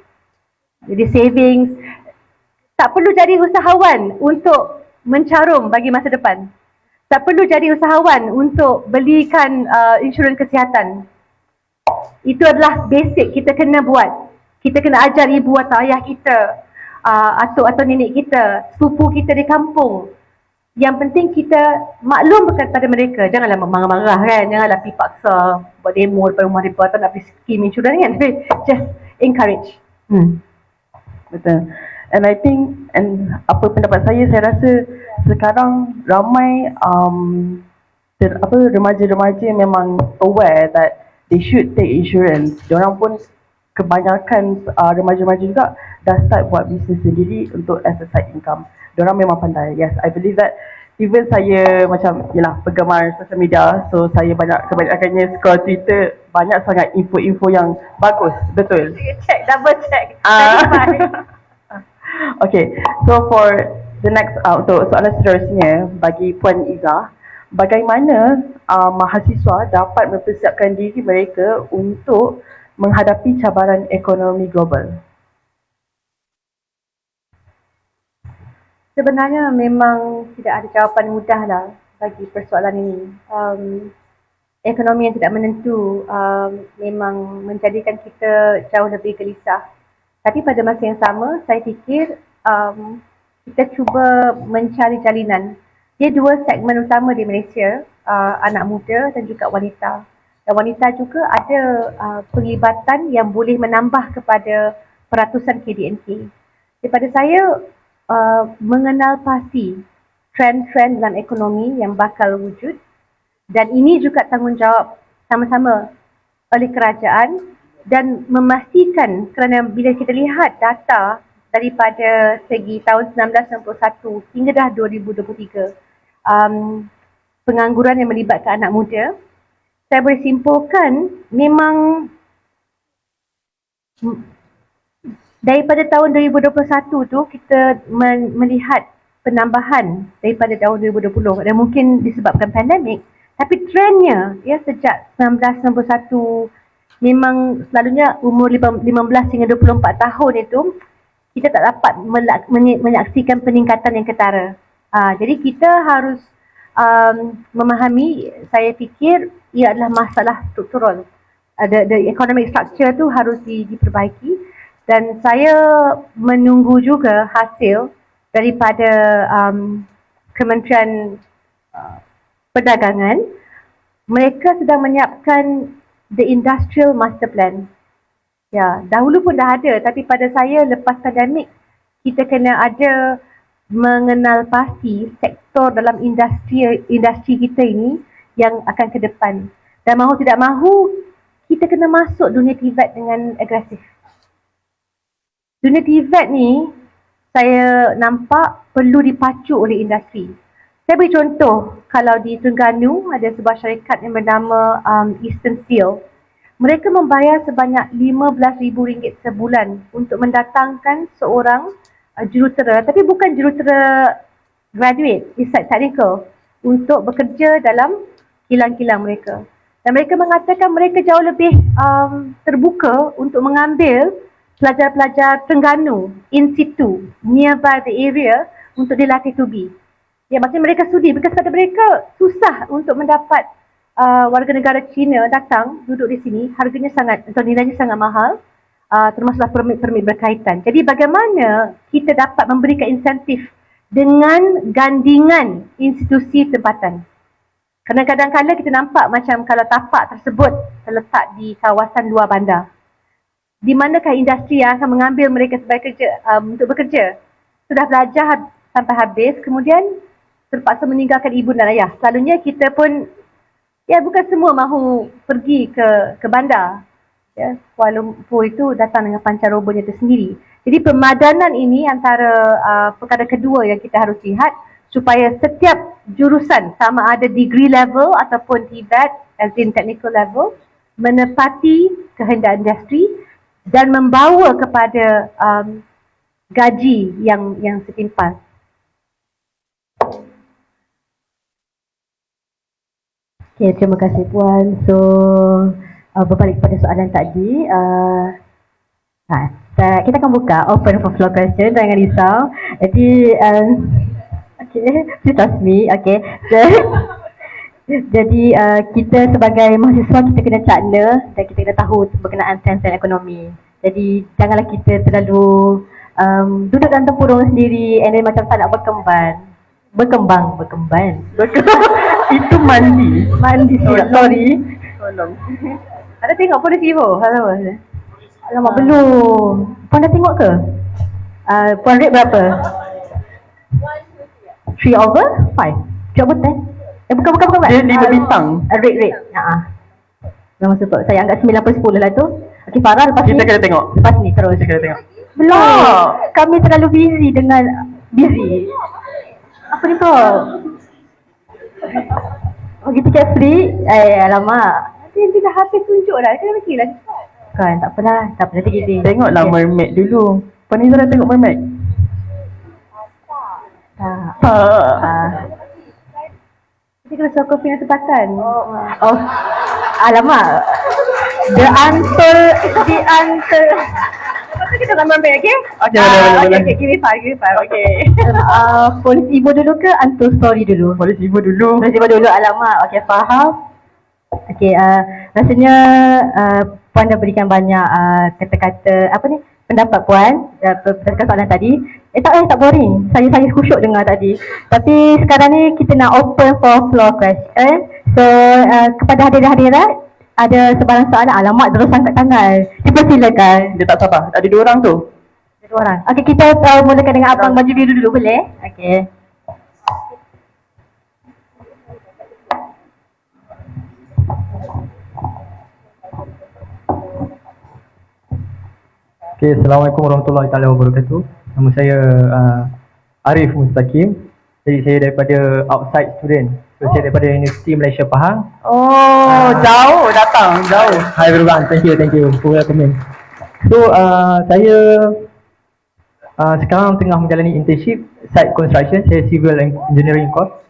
Jadi savings, tak perlu jadi usahawan untuk mencarum bagi masa depan. Tak perlu jadi usahawan untuk belikan insurans kesihatan. Itu adalah basic kita kena buat. Kita kena ajar ibu atau ayah kita, atuk atau nenek kita, sepupu kita di kampung. Yang penting kita maklum kepada mereka. Janganlah marah-marah kan. Janganlah pergi paksa buat demo depan rumah mereka atau nak pergi skim insurans kan. Just encourage. Betul. And I think, and apa pendapat saya rasa sekarang ramai remaja-remaja memang aware that they should take insurance. Diorang pun kebanyakan remaja-remaja juga dah start buat bisnes sendiri untuk as a side income. Diorang memang pandai. Yes, I believe that. Even saya macam, yelah, penggemar social media, so saya kebanyakannya scroll Twitter, banyak sangat info-info yang bagus, betul. Check, double check. Okay, so for the next, untuk soalan seterusnya, bagi Puan Izzah, bagaimana mahasiswa dapat mempersiapkan diri mereka untuk menghadapi cabaran ekonomi global? Sebenarnya memang tidak ada jawapan mudah lah bagi persoalan ini. Ekonomi yang tidak menentu memang menjadikan kita jauh lebih gelisah. Tapi pada masa yang sama, saya fikir kita cuba mencari jalinan. Dia dua segmen utama di Malaysia, anak muda dan juga wanita. Dan wanita juga ada penglibatan yang boleh menambah kepada peratusan KDNK. Daripada saya, mengenal pasti trend-trend dalam ekonomi yang bakal wujud, dan ini juga tanggungjawab sama-sama oleh kerajaan, dan memastikan, kerana bila kita lihat data daripada segi tahun 1991 hingga dah 2023, pengangguran yang melibatkan anak muda, saya boleh simpulkan memang daripada tahun 2021 tu kita melihat penambahan daripada tahun 2020, dan mungkin disebabkan pandemik, tapi trendnya ya sejak 1991 memang selalunya umur 15 hingga 24 tahun itu kita tak dapat menyaksikan peningkatan yang ketara. Jadi kita harus memahami, saya fikir ia adalah masalah struktural. The economic structure tu harus diperbaiki. Dan saya menunggu juga hasil daripada Kementerian Perdagangan. Mereka sedang menyiapkan the Industrial Master Plan. Ya, dahulu pun dah ada, tapi pada saya lepas pandemik kita kena ada mengenal pasti sektor dalam industri kita ini yang akan ke depan. Dan mahu tidak mahu kita kena masuk dunia TVET dengan agresif. Dunia TVET ni saya nampak perlu dipacu oleh industri. Saya beri contoh, kalau di Terengganu ada sebuah syarikat yang bernama Eastern Steel. Mereka membayar sebanyak RM15,000 sebulan untuk mendatangkan seorang jurutera, tapi bukan jurutera graduate, research technical, untuk bekerja dalam kilang-kilang mereka. Dan mereka mengatakan mereka jauh lebih terbuka untuk mengambil pelajar-pelajar Terengganu in situ, nearby the area, untuk dilatih tubi. Ya, maksudnya mereka sudi, because pada mereka susah untuk mendapat warga negara Cina datang duduk di sini, harganya sangat, atau nilainya sangat mahal, termasuklah permit-permit berkaitan. Jadi bagaimana kita dapat memberikan insentif dengan gandingan institusi tempatan. Kerana kadang-kadang kita nampak macam kalau tapak tersebut terletak di kawasan luar bandar, di manakah industri yang akan mengambil mereka sebagai kerja, untuk bekerja. Sudah belajar sampai habis, kemudian terpaksa meninggalkan ibu dan ayah. Selalunya kita pun, ya bukan semua mahu pergi ke bandar. Ya, Kuala Lumpur itu datang dengan pancarobonya itu sendiri. Jadi pemadanan ini antara perkara kedua yang kita harus lihat, supaya setiap jurusan, sama ada degree level ataupun TVET, as in technical level, menepati kehendak industri dan membawa kepada gaji yang setimpal. Okay, terima kasih Puan. So, berbalik pada soalan tadi, kita akan buka open for floor question, jangan risau. Jadi, okay, please trust me. Okay, so, jadi kita sebagai mahasiswa kita kena cakna dan kita kena tahu berkenaan sains dan ekonomi. Jadi janganlah kita terlalu duduk dalam tempurung sendiri and then macam tak nak berkembang. Itu mandi. Sorry. Tolong. Ada tengok Polis Evo? Alamak, belum. Puan dah tengok ke? Puan rate berapa? 3 over 5. 3 over 10. Bukan. Dia 5 bintang. Rate. Memang super. Saya anggap 9 per 10 lah tu. Okay, Farah lepas Kita ni. kena tengok. Lepas ni terus. Kita kena tengok. Belum. Kami terlalu busy dengan busy. Apa ni tu? Oh, kita tiket free. Alamak. Nanti dah habis tunjuk dah, kena pergi lah. Kan, tak apalah. Sedikit. Tengoklah mermaid dulu. Panisa dah tengok mermaid? Tak. Kita kena sokong final tempatan. Oh, alamak. The answer. Lepas tu kita nak main, okay? Boleh. Okay, give me five. Okay. Polis Ibu dulu ke Anto Story dulu? Polis Ibu dulu. Polis Ibu dulu, alamak. Okay, faham. Okay, rasanya Puan dah berikan banyak kata-kata, pendapat Puan berdasarkan soalan tadi. Tak boring. Saya khusyuk dengar tadi. Tapi sekarang ni kita nak open for floor question. So, kepada hadirin-hadirat, ada sebarang soalan, alamak terus angkat tangan. Dipersilakan. Dia tak sabar. Ada 2 orang tu. Ada 2 orang. Okay, kita mulakan dengan Abang baju biru dulu, boleh? Okay. Okay, Assalamualaikum warahmatullahi taala wabarakatuh. Nama saya Arif Mustaqim. Jadi saya daripada outside student. So saya daripada Universiti Malaysia Pahang. Jauh datang, jauh. Hi everyone, thank you for welcoming. So saya sekarang tengah menjalani internship site construction. Saya civil engineering course.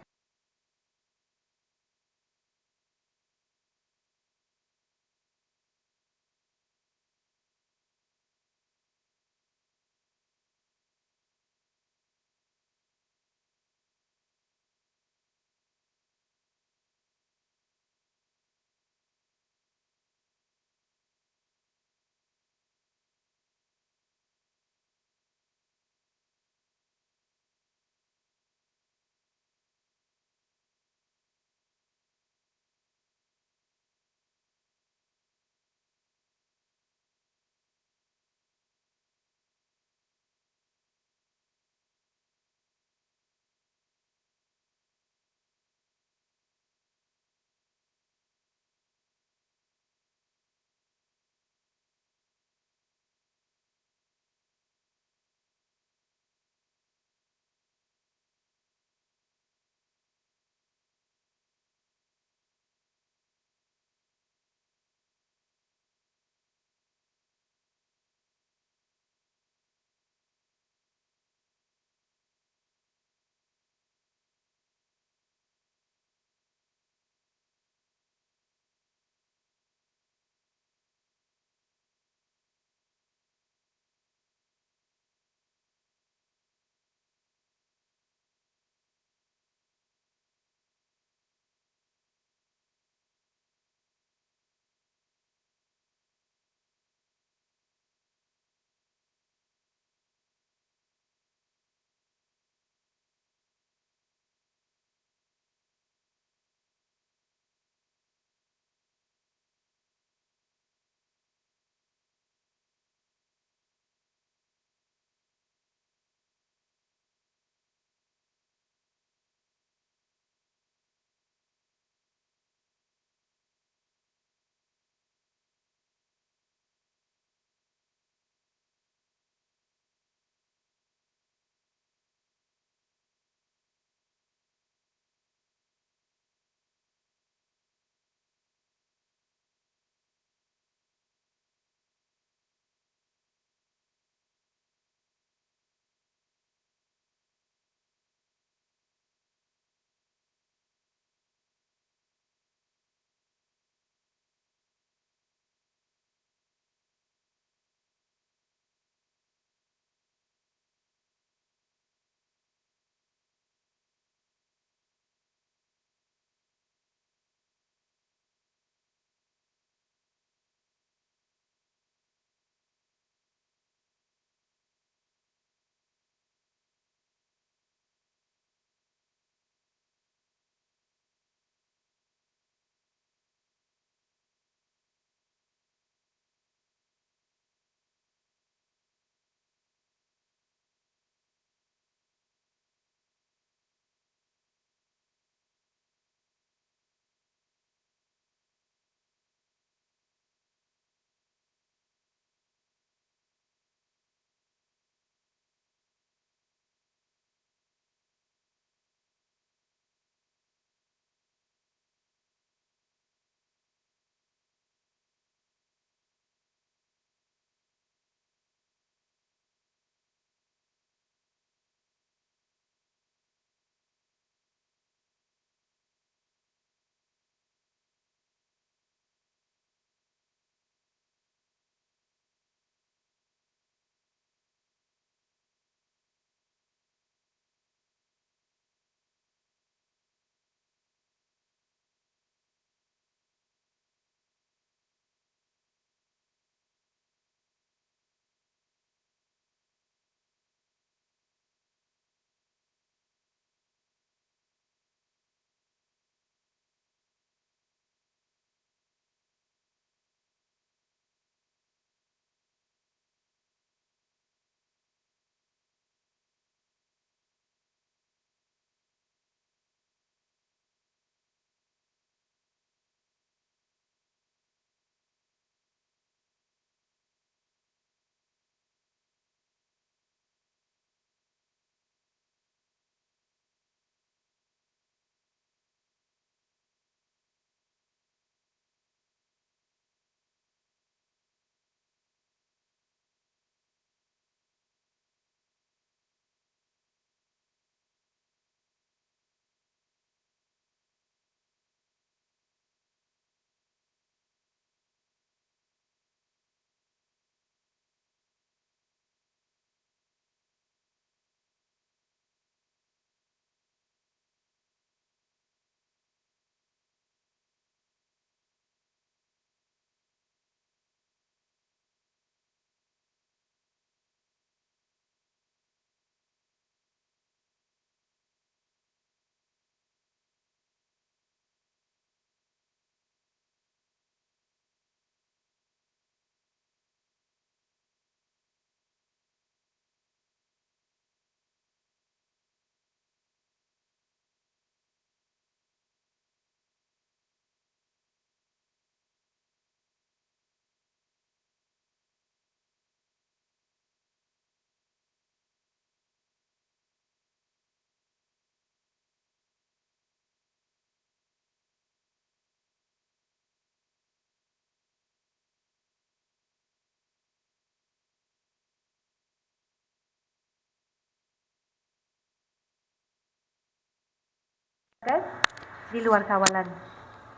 di luar kawalan.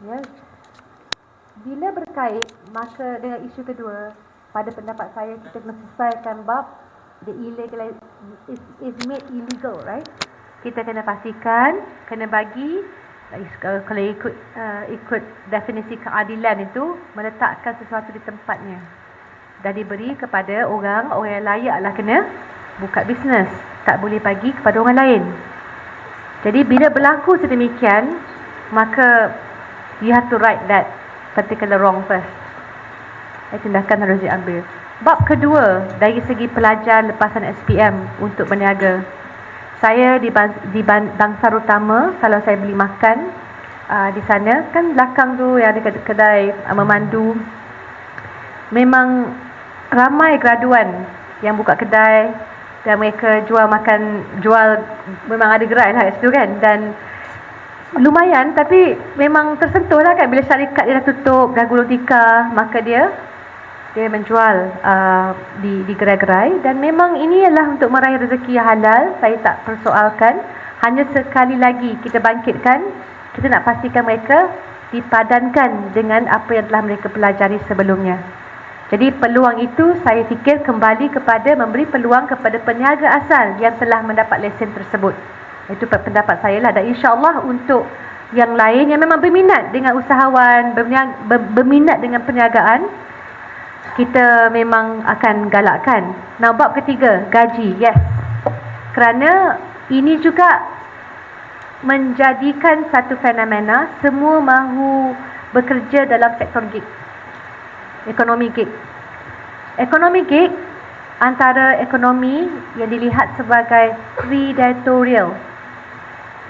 Ya. Bila berkait, maka dengan isu kedua, pada pendapat saya kita kena selesaikan bab the illegal is made illegal, right? Kita kena pastikan, kena bagi kalau ikut definisi keadilan itu, meletakkan sesuatu di tempatnya dan diberi kepada orang yang layaklah kena buka bisnes, tak boleh bagi kepada orang lain. Jadi bila berlaku sedemikian, maka you have to right that particular wrong first. Tindakan harus diambil. Bab kedua, dari segi pelajar lepasan SPM untuk berniaga. Saya di Bangsar Utama, kalau saya beli makan di sana, kan belakang tu yang ada kedai memandu, memang ramai graduan yang buka kedai dan mereka jual memang ada gerai lah kat situ kan, dan lumayan, tapi memang tersentuh lah kan bila syarikat dia dah tutup, dah gulung tikar, maka dia menjual di gerai-gerai, dan memang ini adalah untuk meraih rezeki yang halal. Saya tak persoalkan, hanya sekali lagi kita bangkitkan, kita nak pastikan mereka dipadankan dengan apa yang telah mereka pelajari sebelumnya. Jadi peluang itu saya fikir kembali kepada memberi peluang kepada peniaga asal yang telah mendapat lesen tersebut. Itu pendapat saya lah, dan insyaAllah untuk yang lain yang memang berminat dengan usahawan, berminat dengan perniagaan, kita memang akan galakkan. Now bab ketiga, gaji, yes. Kerana ini juga menjadikan satu fenomena, semua mahu bekerja dalam sektor gig, ekonomi gig. Ekonomi gig antara ekonomi yang dilihat sebagai predatorial.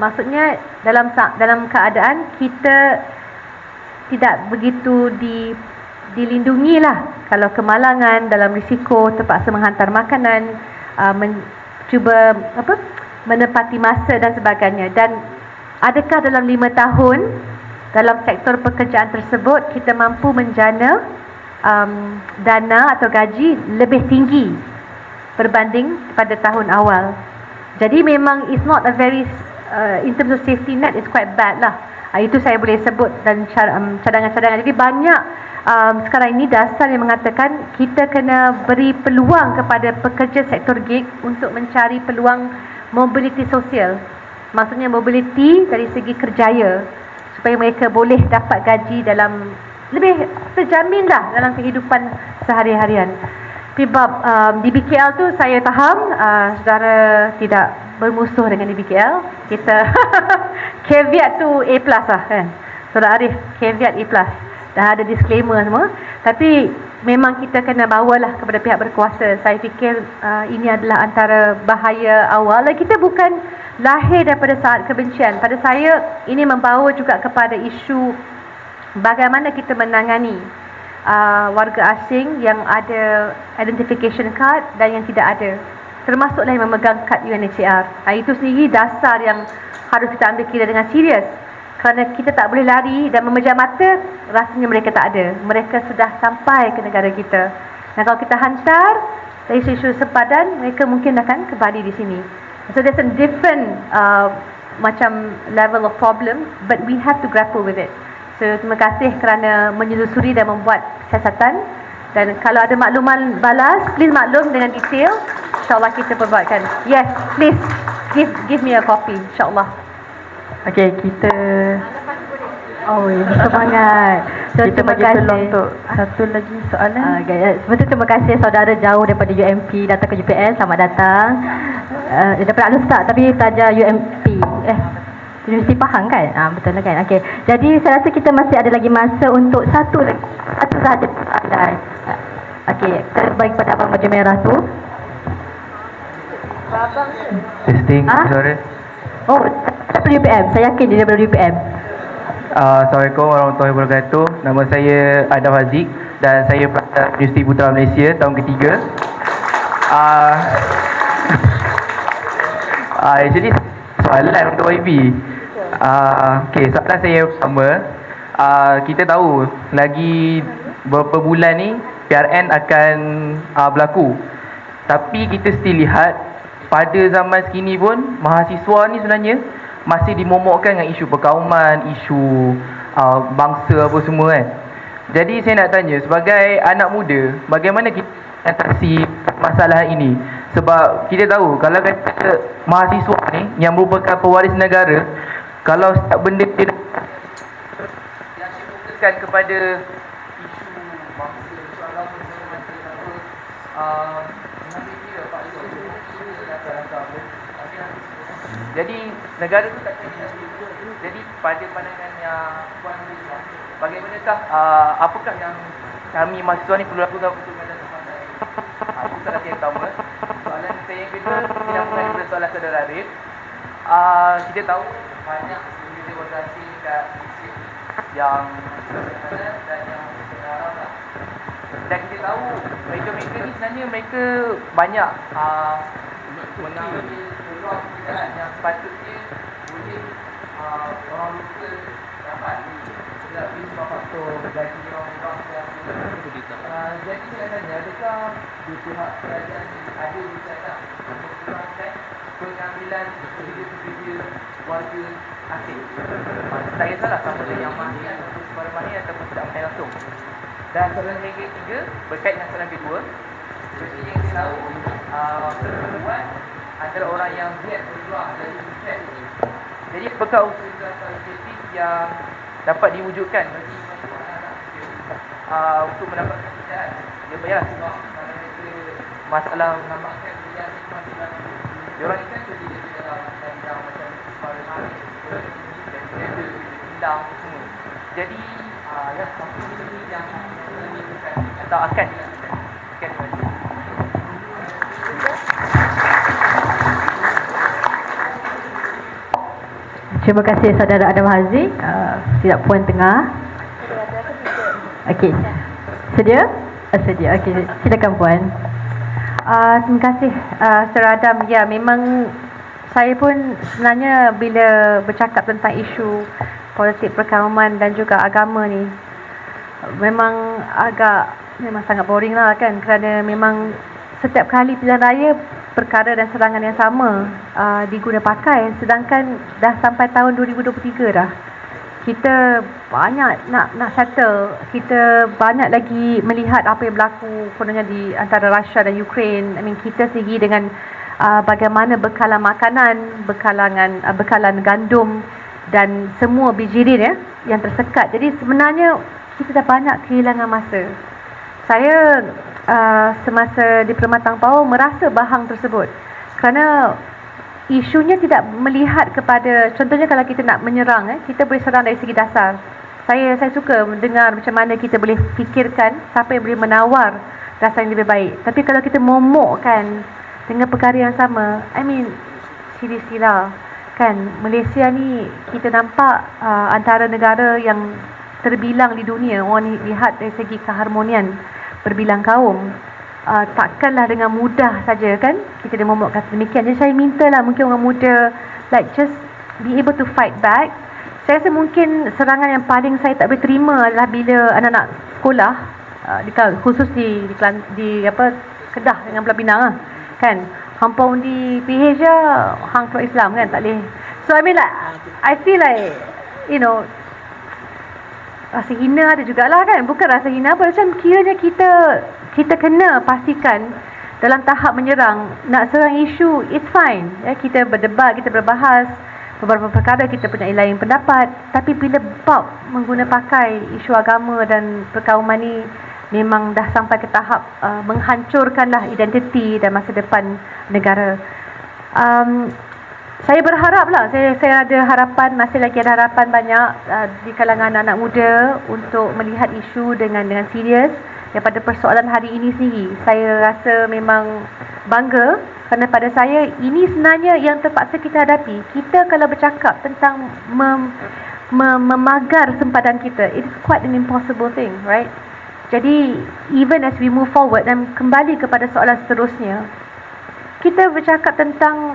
Maksudnya dalam keadaan kita tidak begitu dilindungi lah. Kalau kemalangan, dalam risiko terpaksa menghantar makanan, cuba menepati masa dan sebagainya. Dan adakah dalam 5 tahun dalam sektor pekerjaan tersebut kita mampu menjana dana atau gaji lebih tinggi berbanding pada tahun awal. Jadi memang it's not a very in terms of safety net, it's quite bad lah. Itu saya boleh sebut, dan cadangan-cadangan. Jadi banyak sekarang ini dasar yang mengatakan kita kena beri peluang kepada pekerja sektor gig untuk mencari peluang mobiliti sosial. Maksudnya mobiliti dari segi kerjaya, supaya mereka boleh dapat gaji dalam lebih terjamin lah dalam kehidupan sehari-harian. Sebab di BKL tu saya faham saudara tidak bermusuh dengan di BKL. Kita caveat tu A+ lah kan, Saudara Arif, caveat A+, dah ada disclaimer semua. Tapi memang kita kena bawalah kepada pihak berkuasa. Saya fikir ini adalah antara bahaya awal. Dan kita bukan lahir daripada saat kebencian. Pada saya ini membawa juga kepada isu bagaimana kita menangani warga asing yang ada identification card dan yang tidak ada, termasuklah yang memegang kad UNHCR. Itu sendiri dasar yang harus kita ambil kira dengan serius, kerana kita tak boleh lari dan memejam mata rasanya mereka tak ada. Mereka sudah sampai ke negara kita, dan kalau kita hantar dari isu-isu sepadan, mereka mungkin akan kembali di sini. So there's a different macam level of problem, but we have to grapple with it. So, terima kasih kerana menyelusuri dan membuat siasatan. Dan kalau ada makluman balas, please maklum dengan detail. InsyaAllah kita perbuatkan. Yes, please give me a copy, insyaAllah. Okay, kita semangat. So, kita terima bagi kasih. peluang untuk satu lagi soalan. Sebenarnya terima kasih saudara jauh daripada UMP datang ke UPL. Selamat datang. Daripada Al-Ustaz tapi pelajar UMP. Universiti Pahang kan? Betul lah kan? Okey. Jadi saya rasa kita masih ada lagi masa untuk satu sahaja soalan. Okey, kita bagi kepada Abang Baju Merah tu. Testing, sorry. Oh, daripada UPM. Saya yakin dia daripada UPM. Assalamualaikum warahmatullahi wabarakatuh. Nama saya Adam Haziq dan saya pelajar Universiti Putra Malaysia tahun ketiga. Jadi soalan untuk YB. Okay, soalan saya pertama, kita tahu lagi beberapa bulan ni PRN akan berlaku. Tapi kita still lihat pada zaman sekini pun mahasiswa ni sebenarnya masih dimomokkan dengan isu perkauman, isu bangsa apa semua kan. Jadi saya nak tanya, sebagai anak muda, bagaimana kita atasi masalah ini? Sebab kita tahu kalau kata mahasiswa ni yang merupakan pewaris negara, kalau setiap benda dia yang difokuskan kepada isu bangsa, isu agama macam mengambil kira Pak jadi negara tu tak kena. Jadi pada pandangan yang Puan Rizwan, bagaimanakah apakah yang kami mahasiswa ni perlu lakukan untuk mengatasi masalah ini? Itu soalan yang pertama. Soalan saya yang kedua, saya nak mengenai kepada soalan saudara Arif. Kita tahu banyak sumber demokrasi kat Malaysia yang sebenarnya dan yang sebenarnya lah. Dan kita tahu mereka-mereka ni sebenarnya mereka banyak mengambil peluang pekerjaan yang sepatutnya boleh orang lokal dapat tetapi sebab faktor gaji orang murah dan jadi saya tanya, adakah di pihak kerajaan ada usaha untuk kurangkan pengambilan pekerja-pekerja warga asing? Tak kisahlah sama ada yang mahir ataupun sebarang mahir ataupun tidak mahir langsung. Dan soalan yang ketiga berkait dengan soalan kedua, seperti yang kita tahu perempuan adalah orang yang giat berjuang dari sukses. Jadi apakah usaha atau inisiatif yang dapat diwujudkan bagi untuk mendapatkan pekerjaan? Dia bayar sebab kalau mereka masalah menambahkan pekerjaan masing-masing, diorang ni kan kerja dalam bidang macam sebarang mahir dan kereta, bidang semua. Jadi yang satu ini yang dilakukan atau akan dilakukan. Terima kasih. Terima kasih saudara Adam Haziq. Tidak puan tengah. Okey. Sedia? Sedia. Okey, silakan puan. Terima kasih Saudara Adam. Ya, memang saya pun sebenarnya bila bercakap tentang isu politik perkauman dan juga agama ni memang sangat boring lah kan, kerana memang setiap kali pilihan raya perkara dan serangan yang sama diguna pakai, sedangkan dah sampai tahun 2023 dah. Kita banyak nak settle, kita banyak lagi melihat apa yang berlaku kononnya di antara Russia dan Ukraine. Kita sendiri dengan bagaimana bekalan makanan, bekalan gandum dan semua bijirin yang tersekat. Jadi sebenarnya kita dah banyak kehilangan masa. Saya semasa di Permatang Power merasa bahang tersebut, kerana isunya tidak melihat kepada, contohnya kalau kita nak menyerang, kita boleh serang dari segi dasar. Saya suka mendengar macam mana kita boleh fikirkan siapa yang boleh menawar dasar yang lebih baik. Tapi kalau kita momokkan dengan perkara yang sama, seriously lah kan, Malaysia ni kita nampak antara negara yang terbilang di dunia, orang lihat dari segi keharmonian berbilang kaum. Takkanlah dengan mudah saja kan kita dimomokkan sedemikian. Jadi saya mintalah mungkin orang muda just be able to fight back. Saya rasa mungkin serangan yang paling saya tak boleh terima adalah bila anak-anak sekolah khusus di Kedah dengan Pulau Pinang kan, hampa undi PH je hang keluar Islam kan, tak boleh. So I feel like rasa hina ada jugalah kan, bukan rasa hina apa, macam kiranya kita kena pastikan dalam tahap menyerang, nak serang isu, it's fine kita berdebat, kita berbahas beberapa perkara, kita punya lain pendapat. Tapi bila bab mengguna pakai isu agama dan perkauman ni, memang dah sampai ke tahap menghancurkanlah identiti dan masa depan negara. Saya berharaplah, saya ada harapan, masih lagi ada harapan banyak di kalangan anak muda untuk melihat isu dengan serius. Daripada persoalan hari ini sendiri, saya rasa memang bangga, kerana pada saya ini sebenarnya yang terpaksa kita hadapi. Kita kalau bercakap tentang memagar sempadan kita, it is quite an impossible thing, right? Jadi even as we move forward dan kembali kepada soalan seterusnya, kita bercakap tentang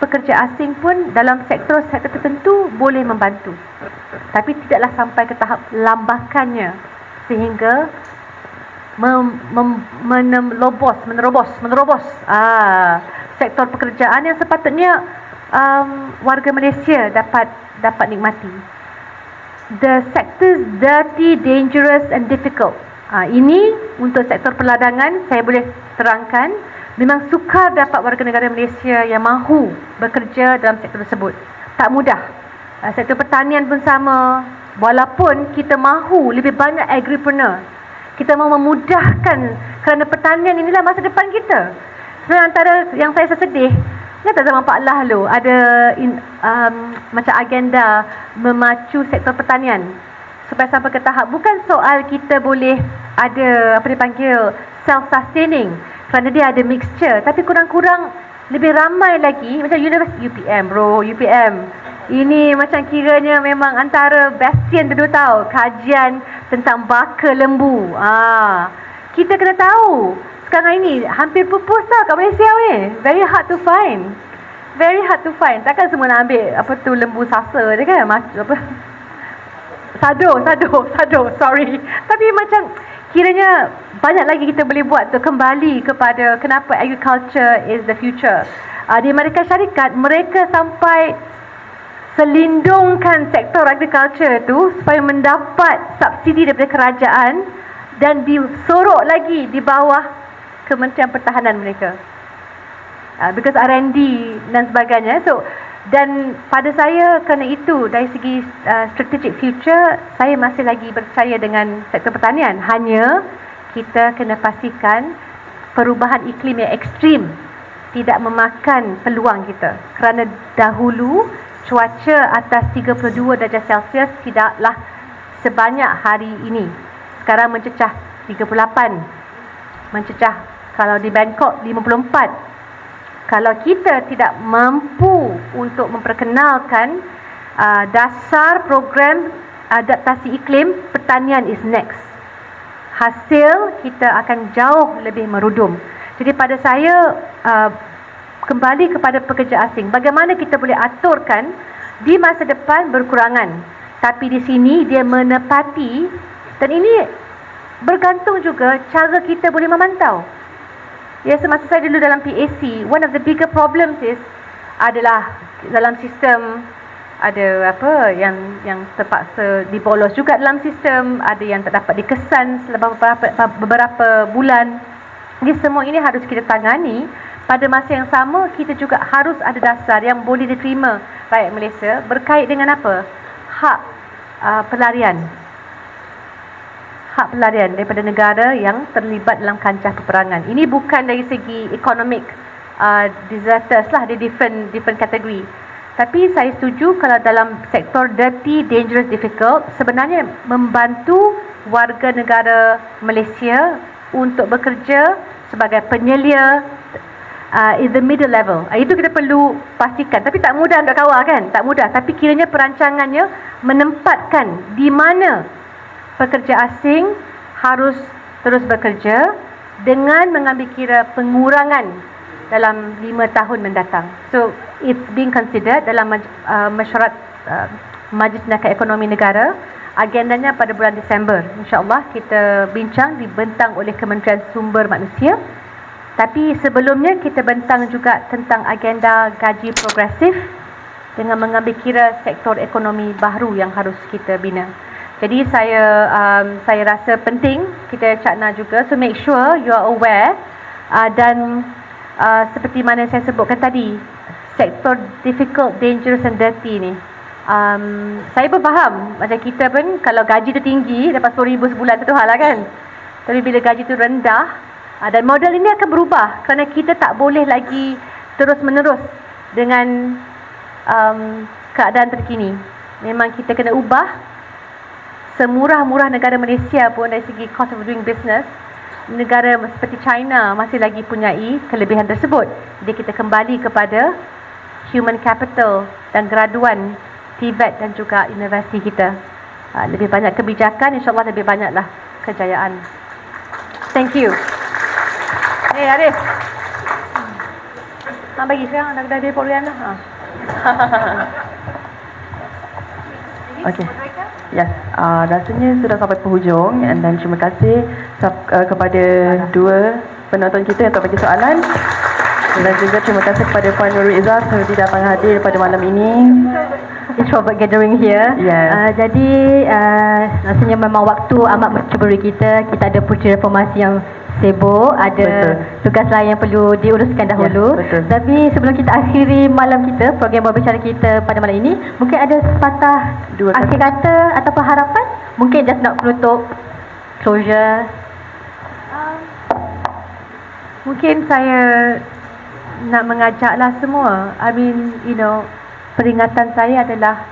pekerja asing pun dalam sektor-sektor tertentu boleh membantu, tapi tidaklah sampai ke tahap lambakannya sehingga menerobos sektor pekerjaan yang sepatutnya warga Malaysia dapat nikmati. The sectors dirty, dangerous and difficult. Ini untuk sektor perladangan saya boleh terangkan memang sukar dapat warga negara Malaysia yang mahu bekerja dalam sektor tersebut. Tak mudah. Sektor pertanian pun sama. Walaupun kita mahu lebih banyak agripreneur, kita mahu memudahkan kerana pertanian inilah masa depan kita. Sebenarnya antara yang saya sedih, ingat zaman Pak Lah lalu ada macam agenda memacu sektor pertanian supaya sampai ke tahap bukan soal kita boleh ada apa dipanggil self-sustaining kerana dia ada mixture, tapi kurang-kurang lebih ramai lagi macam Universiti UPM bro, UPM ini macam kiranya memang antara bastion dulu tahu kajian tentang baka lembu. Kita kena tahu sekarang ini hampir pupus tau kat Malaysia ni. Very hard to find. Very hard to find. Takkan semua nak ambil apa tu lembu sasa je kan? Apa? Sado, sorry. Tapi macam kiranya banyak lagi kita boleh buat tu kembali kepada kenapa agriculture is the future. Di Amerika Syarikat mereka sampai selindungkan sektor agriculture tu supaya mendapat subsidi daripada kerajaan dan disorok lagi di bawah Kementerian Pertahanan mereka. Because R&D dan sebagainya. So, dan pada saya kerana itu dari segi strategic future saya masih lagi percaya dengan sektor pertanian. Hanya kita kena pastikan perubahan iklim yang ekstrim tidak memakan peluang kita. Kerana dahulu cuaca atas 32 darjah Celsius tidaklah sebanyak hari ini. Sekarang mencecah 38. Mencecah kalau di Bangkok 54. Kalau kita tidak mampu untuk memperkenalkan dasar program adaptasi iklim, pertanian is next. Hasil kita akan jauh lebih merudum. Jadi pada saya kembali kepada pekerja asing. Bagaimana kita boleh aturkan di masa depan berkurangan. Tapi di sini dia menepati dan ini bergantung juga cara kita boleh memantau. Ya, semasa saya dulu dalam PAC, one of the bigger problems adalah dalam sistem ada apa yang terpaksa dibolos juga dalam sistem, ada yang tak dapat dikesan selepas beberapa bulan. Jadi semua ini harus kita tangani. Pada masa yang sama kita juga harus ada dasar yang boleh diterima rakyat Malaysia berkait dengan apa? Hak pelarian. Hak pelarian daripada negara yang terlibat dalam kancah peperangan. Ini bukan dari segi economic disasters lah, dia different category. Tapi saya setuju kalau dalam sektor dirty, dangerous, difficult sebenarnya membantu warga negara Malaysia untuk bekerja sebagai penyelia in the middle level. Itu kita perlu pastikan. Tapi tak mudah untuk kawal kan? Tak mudah. Tapi kiranya perancangannya menempatkan di mana pekerja asing harus terus bekerja dengan mengambil kira pengurangan dalam 5 tahun mendatang. So, it's being considered dalam mesyuarat Majlis Tindakan Ekonomi Negara. Agendanya pada bulan Disember. InsyaAllah kita bincang dibentang oleh Kementerian Sumber Manusia. Tapi sebelumnya kita bentang juga tentang agenda gaji progresif dengan mengambil kira sektor ekonomi baru yang harus kita bina. Jadi saya rasa penting kita cakna juga, so make sure you are aware dan seperti mana saya sebutkan tadi, sektor difficult, dangerous and dirty ni. Saya pun faham macam kita pun kalau gaji tu tinggi dapat 10,000 sebulan tu hal lah kan. Tapi bila gaji tu rendah dan model ini akan berubah kerana kita tak boleh lagi terus menerus dengan keadaan terkini. Memang kita kena ubah. Semurah-murah negara Malaysia pun dari segi cost of doing business, negara seperti China masih lagi punyai kelebihan tersebut. Jadi kita kembali kepada human capital dan graduan TVET dan juga universiti kita. Lebih banyak kebijakan, insyaAllah lebih banyaklah kejayaan. Thank you. Hey Arif, bagi sekarang dah ada Polian lah. Okay. Yes, rasanya sudah sampai penghujung dan terima kasih kepada dua penonton kita yang telah bagi soalan. Dan juga terima kasih kepada Puan Nurul Izzah sudi datang hadir pada malam ini. Introvert gathering here. Yes. Jadi rasanya memang waktu amat mencuburi kita. Kita ada Puteri Reformasi yang sibuk, ada Betul. tugas lain yang perlu diuruskan dahulu. Ya, betul. Tapi sebelum kita akhiri malam kita, program berbicara kita pada malam ini, mungkin ada sepatah Dua kata. akhir kata ataupun harapan? Mungkin just nak penutup, closure. Mungkin saya nak mengajaklah semua. I mean, peringatan saya adalah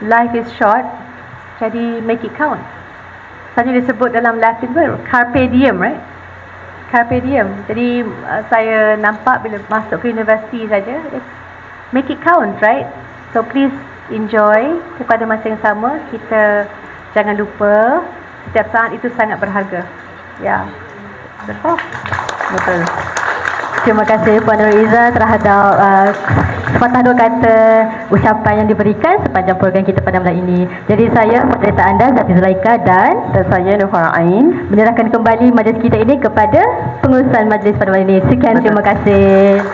life is short, jadi make it count. Sebenarnya disebut dalam Latin tu carpe diem, right? Carpe diem. Jadi saya nampak bila masuk ke universiti saja, make it count, right? So please enjoy. Pada masa yang sama, kita jangan lupa setiap saat itu sangat berharga. Ya. Betul. Terima kasih Puan Nurul Izzah terhadap sepatah dua kata ucapan yang diberikan sepanjang program kita pada malam ini. Jadi saya, moderator anda Zati Zulaika dan saya Nur Farah Ain. menyerahkan kembali majlis kita ini kepada pengurusan majlis pada malam ini. Sekian, terima kasih.